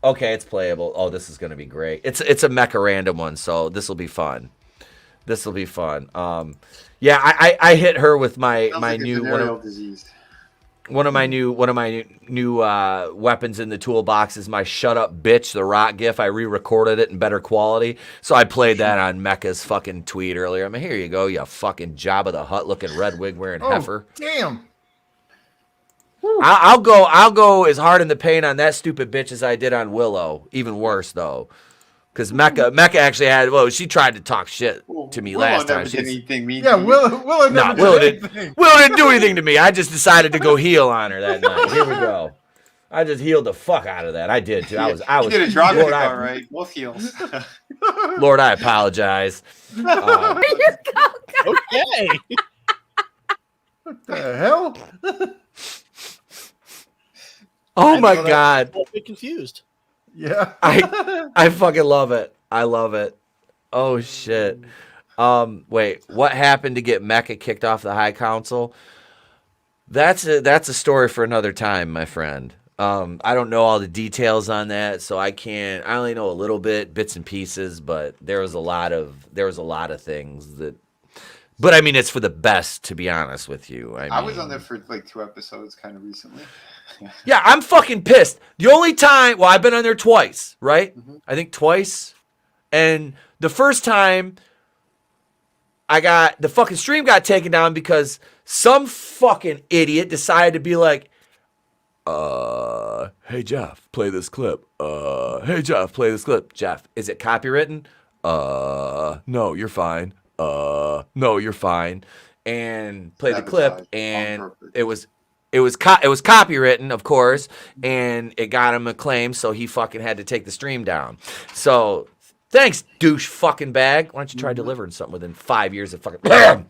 Okay, it's playable. Oh, this is going to be great. It's a mecha random one, so this will be fun. Yeah, I hit her with my Sounds like new a venereal disease. one of my new weapons in the toolbox is my "Shut Up, Bitch" the Rock gif. I re-recorded it in better quality, so I played that on Mecca's fucking tweet earlier. I mean, here you go, you fucking Jabba the Hutt looking red wig wearing heifer. Damn. I'll go as hard in the paint on that stupid bitch as I did on Willow. Even worse though, because Mecca actually had. Well, she tried to talk shit to me last time. Did anything mean Yeah, to you. Willow never did anything. Willow didn't do anything to me. I just decided to go heel on her that night. Here we go. I just healed the fuck out of that. I did too. I was. You did a drop kick, all right. Both heels. Lord, I apologize. Okay. What the hell? Oh my God. I'm a bit confused. Yeah. I fucking love it. I love it. Oh shit. Wait, what happened to get Mecca kicked off the High Council? That's a story for another time, my friend. I don't know all the details on that, so I only know a little bits and pieces, but there was a lot of things that. But I mean, it's for the best, to be honest with you. I was on there for like 2 episodes, kind of recently. Yeah, I'm fucking pissed. The only time, I've been on there twice, right? Mm-hmm. I think twice, and the first time, the fucking stream got taken down because some fucking idiot decided to be like, hey Jeff, play this clip. Hey Jeff, play this clip. Jeff, is it copywritten? No, you're fine. No, you're fine. And play the clip, and it was copywritten, of course, and it got him a claim, so he fucking had to take the stream down. So thanks, douche fucking bag. Why don't you try delivering something within 5 years of fucking yeah,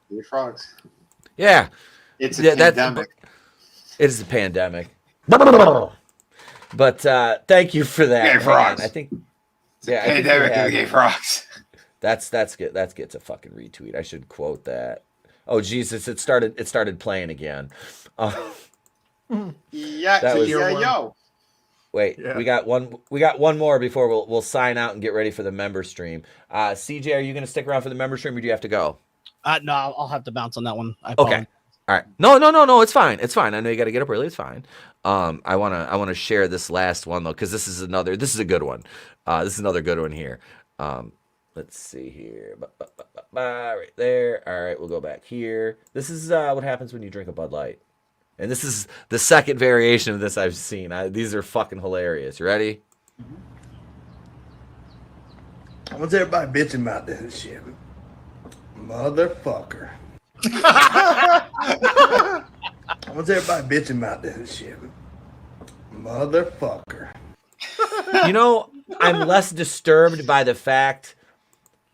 you're frogs. Yeah. It's a pandemic. It is a pandemic. But thank you for that. Gay frogs. I think it's a pandemic of the gay frogs. That's good. That gets a fucking retweet. I should quote that. Oh Jesus! It started playing again. Yo. Wait, yeah. we got one more before we'll sign out and get ready for the member stream. CJ, are you going to stick around for the member stream, or do you have to go? No, I'll have to bounce on that one. Okay. All right. No. It's fine. I know you got to get up early. It's fine. I wanna share this last one though, because this is a good one. This is another good one here. Let's see here. Right there. All right, we'll go back here. This is what happens when you drink a Bud Light. And this is the second variation of this I've seen. These are fucking hilarious. You ready? What's everybody bitching about this shit? Motherfucker. What's everybody bitching about this shit? Motherfucker. You know, I'm less disturbed by the fact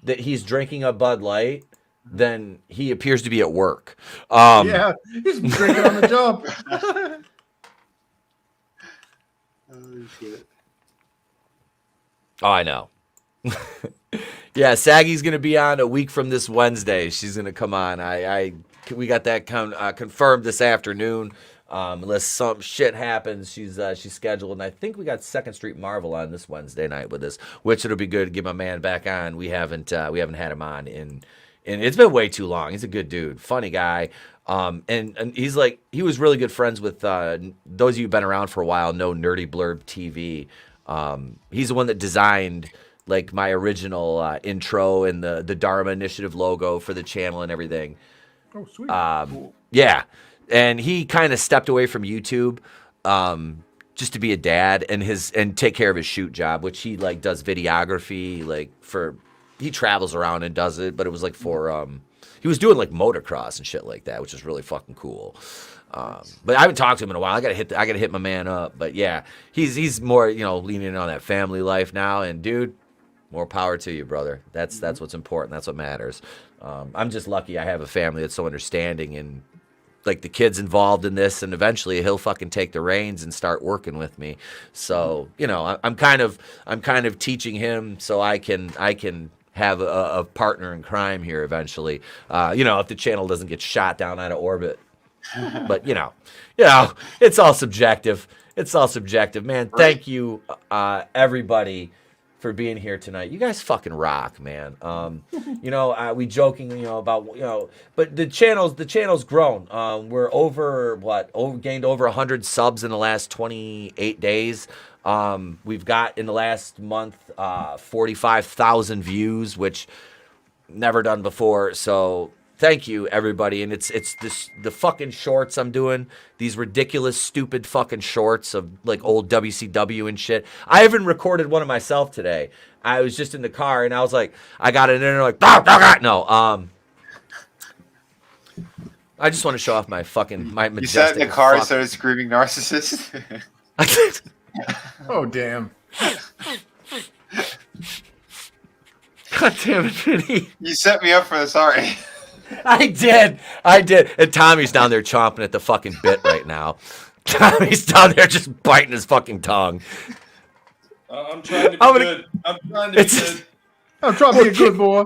that he's drinking a Bud Light than he appears to be at work. Yeah, he's drinking on the job. Oh, shit. Oh, I know. Yeah, Saggy's going to be on a week from this Wednesday. She's going to come on. We got that confirmed this afternoon. Unless some shit happens, she's scheduled, and I think we got 2nd Street Marvel on this Wednesday night with us, which it'll be good to get my man back on. We haven't had him on in it's been way too long. He's a good dude, funny guy, and he's like, he was really good friends with those of you who've been around for a while know Nerdy Blurb TV. He's the one that designed like my original intro and the Dharma Initiative logo for the channel and everything. Oh, sweet. Cool. Yeah. And he kind of stepped away from YouTube just to be a dad and take care of his shoot job, which he like does videography he travels around and does it, but it was like for he was doing like motocross and shit like that, which is really fucking cool. But I haven't talked to him in a while. I gotta hit my man up. But yeah, he's more leaning on that family life now. And dude, more power to you, brother. That's what's important. That's what matters. I'm just lucky I have a family that's so understanding and like the kids involved in this, and eventually he'll fucking take the reins and start working with me. So I'm kind of teaching him so I can have a partner in crime here eventually. If the channel doesn't get shot down out of orbit. But it's all subjective. Man, thank you everybody for being here tonight. You guys fucking rock, man. We joking, about, but the channel's grown. We're gained over 100 subs in the last 28 days. We've got in the last month 45,000 views, which never done before. So thank you, everybody. And it's the fucking shorts I'm doing, these ridiculous, stupid fucking shorts of like old WCW and shit. I even recorded one of myself today. I was just in the car and I was like, I got it in there like, no. I just want to show off my majestic. You sat in the car and started screaming narcissist. Oh damn. God damn it, Vinny. You set me up for this, sorry. I did. And Tommy's down there chomping at the fucking bit right now. Tommy's down there just biting his fucking tongue. I'm trying to be good. I'm trying to be good. I'm trying to be a good boy.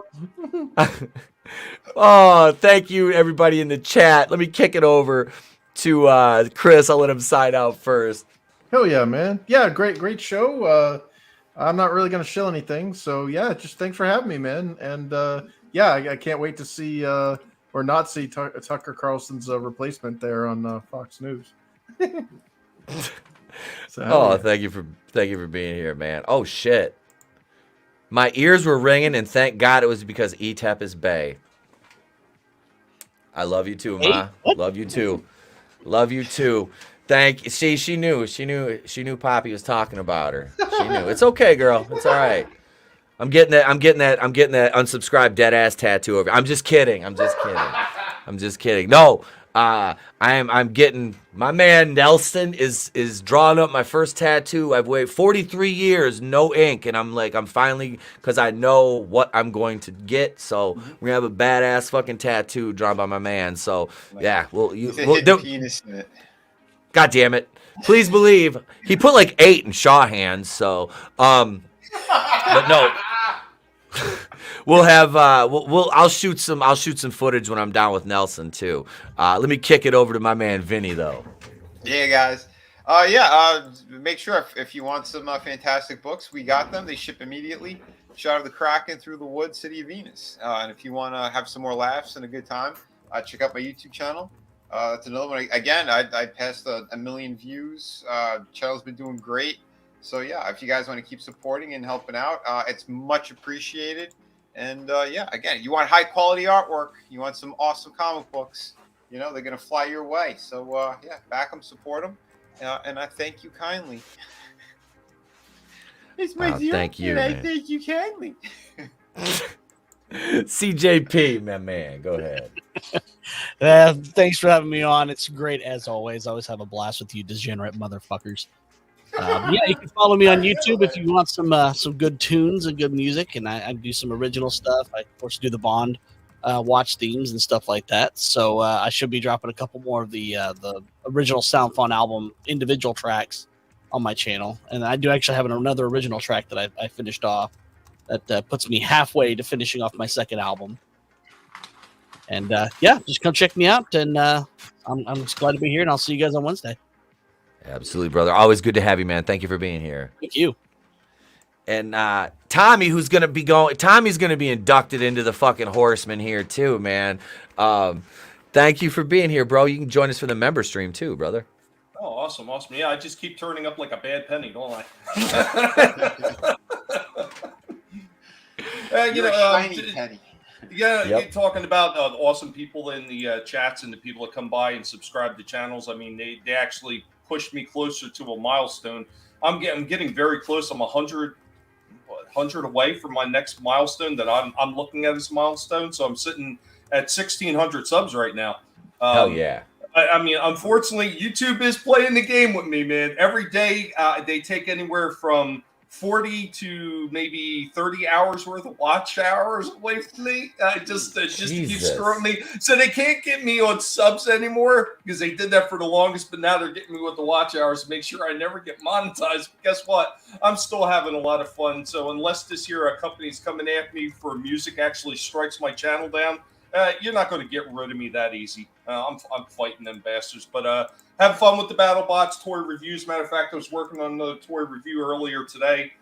Oh, thank you, everybody in the chat. Let me kick it over to Chris. I'll let him sign out first. Hell yeah, man. Yeah, great show. I'm not really going to shill anything. So, yeah, just thanks for having me, man. And, I can't wait to see or not see Tucker Carlson's replacement there on Fox News. Thank you for being here, man. Oh, shit. My ears were ringing, and thank God it was because Etep is bae. I love you too, Ma. Love you too. Love you too. She knew Poppy was talking about her. She knew. It's okay, girl. It's all right. I'm getting that unsubscribe dead ass tattoo over. I'm just kidding. No. I'm getting my man Nelson is drawing up my first tattoo. I've waited 43 years, no ink, and I'm finally, because I know what I'm going to get. So we're gonna have a badass fucking tattoo drawn by my man. So yeah, penis in it. God damn it! Please believe he put like 8 in Shaw hands. So but no. We'll have I'll shoot some footage when I'm down with Nelson too. Let me kick it over to my man Vinny though. Yeah, guys. Make sure if you want some fantastic books, we got them. They ship immediately. Shot of the Kraken through the woods, City of Venus. And if you want to have some more laughs and a good time, check out my YouTube channel. That's another one. Again, I passed a million views. Channel's been doing great. So yeah, if you guys want to keep supporting and helping out, it's much appreciated. And again, you want high quality artwork, you want some awesome comic books, they're gonna fly your way. So back them, support them, and I thank you kindly. It's my deal, thank you, and man. I thank you kindly. CJP, my man, go ahead. Thanks for having me on. It's great as always. I always have a blast with you, degenerate motherfuckers. You can follow me on YouTube if you want some good tunes and good music, and I do some original stuff. I of course do the Bond watch themes and stuff like that. So I should be dropping a couple more of the original Sound Fun album individual tracks on my channel, and I do actually have another original track that I finished off that puts me halfway to finishing off my second album. And just come check me out, and I'm just glad to be here, and I'll see you guys on Wednesday. Absolutely, brother. Always good to have you, man. Thank you for being here. Thank you. And Tommy, Tommy's going to be inducted into the fucking Horsemen here too, man. Thank you for being here, bro. You can join us for the member stream too, brother. Oh, awesome. Yeah, I just keep turning up like a bad penny, don't I? You're a shiny penny. Yeah, you're talking about the awesome people in the chats and the people that come by and subscribe to channels. I mean, they actually pushed me closer to a milestone. I'm getting very close. I'm 100 away from my next milestone that I'm looking at as a milestone. So I'm sitting at 1,600 subs right now. Hell yeah. I mean, unfortunately, YouTube is playing the game with me, man. Every day they take anywhere from 40 to maybe 30 hours worth of watch hours away from me. Just to keep screwing me. So they can't get me on subs anymore because they did that for the longest, but now they're getting me with the watch hours to make sure I never get monetized. But guess what? I'm still having a lot of fun. So unless this year a company's coming after me for music actually strikes my channel down, you're not going to get rid of me that easy. I'm fighting them bastards. But have fun with the BattleBots toy reviews. Matter of fact, I was working on the toy review earlier today.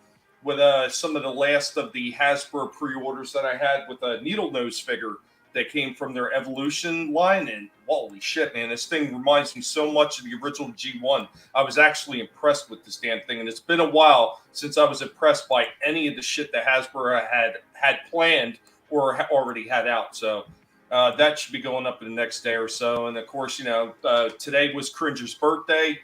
with some of the last of the Hasbro pre-orders that I had with a Needle Nose figure that came from their Evolution line, and holy shit, man, this thing reminds me so much of the original G1. I was actually impressed with this damn thing, and it's been a while since I was impressed by any of the shit that Hasbro had planned or already had out. So that should be going up in the next day or so. And of course, today was Cringer's birthday.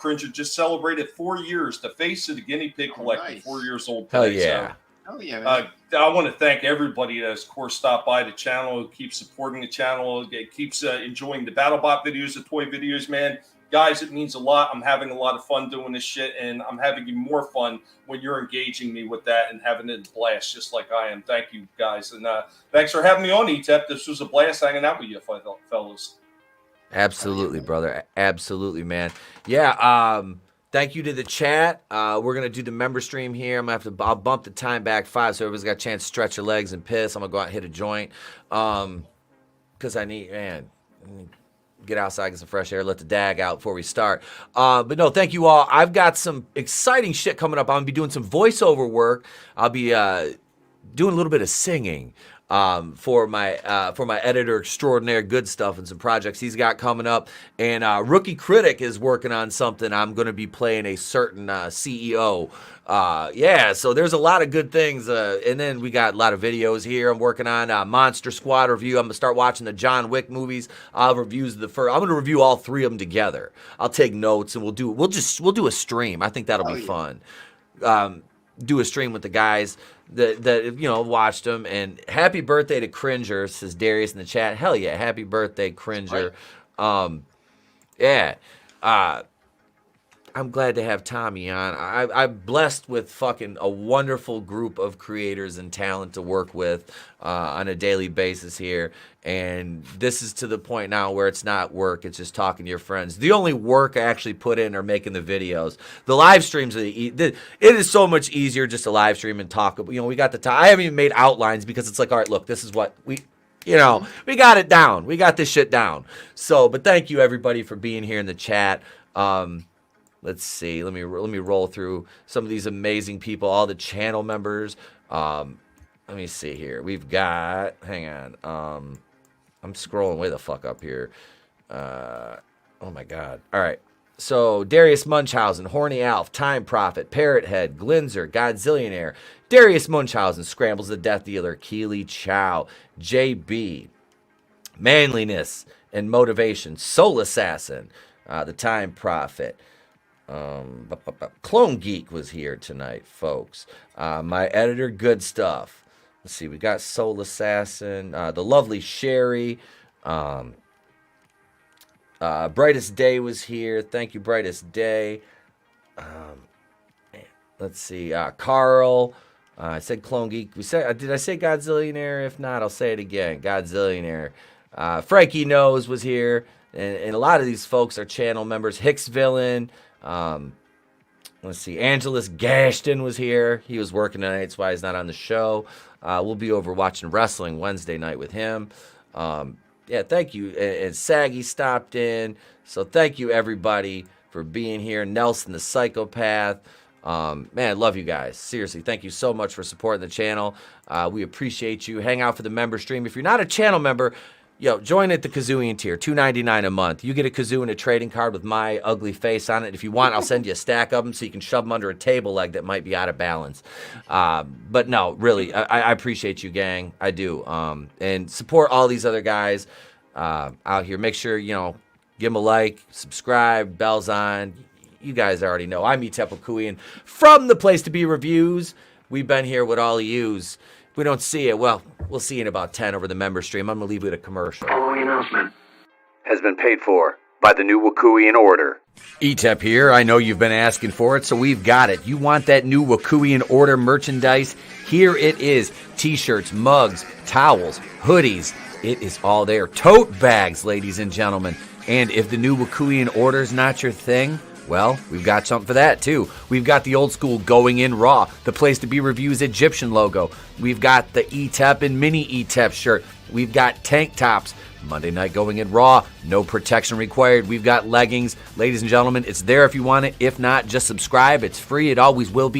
Cringer just celebrated 4 years. The face of the Guinea Pig Collective, nice. 4 years old today. Hell yeah. So, oh, yeah, man. I want to thank everybody that has, of course, stopped by the channel, keeps supporting the channel, keeps enjoying the BattleBot videos, the toy videos, man. Guys, it means a lot. I'm having a lot of fun doing this shit, and I'm having even more fun when you're engaging me with that and having a blast just like I am. Thank you, guys. And thanks for having me on, Etep. This was a blast hanging out with you, fellas. Absolutely, brother. Absolutely, man. Yeah, thank you to the chat. We're going to do the member stream here. I'll bump the time back 5 so everybody's got a chance to stretch their legs and piss. I'm going to go out and hit a joint. Because I need, get outside, get some fresh air, let the dag out before we start. But no, thank you all. I've got some exciting shit coming up. I'm going to be doing some voiceover work. I'll be doing a little bit of singing. For my editor extraordinaire Goodstuff and some projects he's got coming up, and Rookie Critic is working on something. I'm going to be playing a certain CEO. So there's a lot of good things, and then we got a lot of videos here. I'm working on Monster Squad review. I'm gonna start watching the John Wick movies. I'll review I'm gonna review all 3 of them together. I'll take notes and we'll do a stream. I think that'll be fun. Do a stream with the guys that watched them. And happy birthday to Cringer, says Darius in the chat. Hell yeah, happy birthday, Cringer. I'm glad to have Tommy on. I'm blessed with fucking a wonderful group of creators and talent to work with on a daily basis here. And this is to the point now where it's not work, it's just talking to your friends. The only work I actually put in are making the videos. The live streams, it is so much easier just to live stream and talk. We got the time. I haven't even made outlines because it's like, all right, look, this is what we got it down. We got this shit down. So, but thank you everybody for being here in the chat. Let's see. Let me roll through some of these amazing people, all the channel members. Let me see here. We've got. Hang on. I'm scrolling way the fuck up here. Oh my god. All right. So Darius Munchausen, Horny Alf, Time Prophet, Parrot Head, Glinzer, Godzillionaire, Darius Munchausen, Scrambles the Death Dealer, Keely Chow, JB, Manliness and Motivation, Soul Assassin, the Time Prophet. Clone Geek was here tonight, folks. My editor, Goodstuff. Let's see, we got Soul Assassin, the lovely Sherry. Brightest Day was here. Thank you, Brightest Day. Let's see, Carl. I said Clone Geek. Did I say Godzillionaire? If not, I'll say it again. Godzillionaire. Frankie Knows was here. And a lot of these folks are channel members. Hicks Villain. Let's see. Angelus Gashton was here. He was working tonight. That's why he's not on the show. We'll be over watching wrestling Wednesday night with him. Thank you. And Saggy stopped in. So thank you, everybody, for being here. Nelson the Psychopath. Man, love you guys. Seriously, thank you so much for supporting the channel. We appreciate you. Hang out for the member stream. If you're not a channel member, join at the Kazooian tier, $2.99 a month. You get a kazoo and a trading card with my ugly face on it. If you want, I'll send you a stack of them so you can shove them under a table leg that might be out of balance. But no, really, I appreciate you, gang. I do. And support all these other guys out here. Make sure, give them a like, subscribe, bells on. You guys already know. I'm Etep from the Place to Be Reviews. We've been here with all of yous. We don't see it. Well, we'll see in about 10 over the member stream. I'm going to leave you with a commercial. Following announcement has been paid for by the new Wakuian Order. Etep here. I know you've been asking for it, so we've got it. You want that new Wakuian Order merchandise? Here it is. T-shirts, mugs, towels, hoodies. It is all there. Tote bags, ladies and gentlemen. And if the new Wakuian Order is not your thing, well, we've got something for that, too. We've got the old school Going In Raw, the Place to Be Reviews Egyptian logo. We've got the Etep and Mini Etep shirt. We've got tank tops. Monday Night Going In Raw, no protection required. We've got leggings. Ladies and gentlemen, it's there if you want it. If not, just subscribe. It's free. It always will be.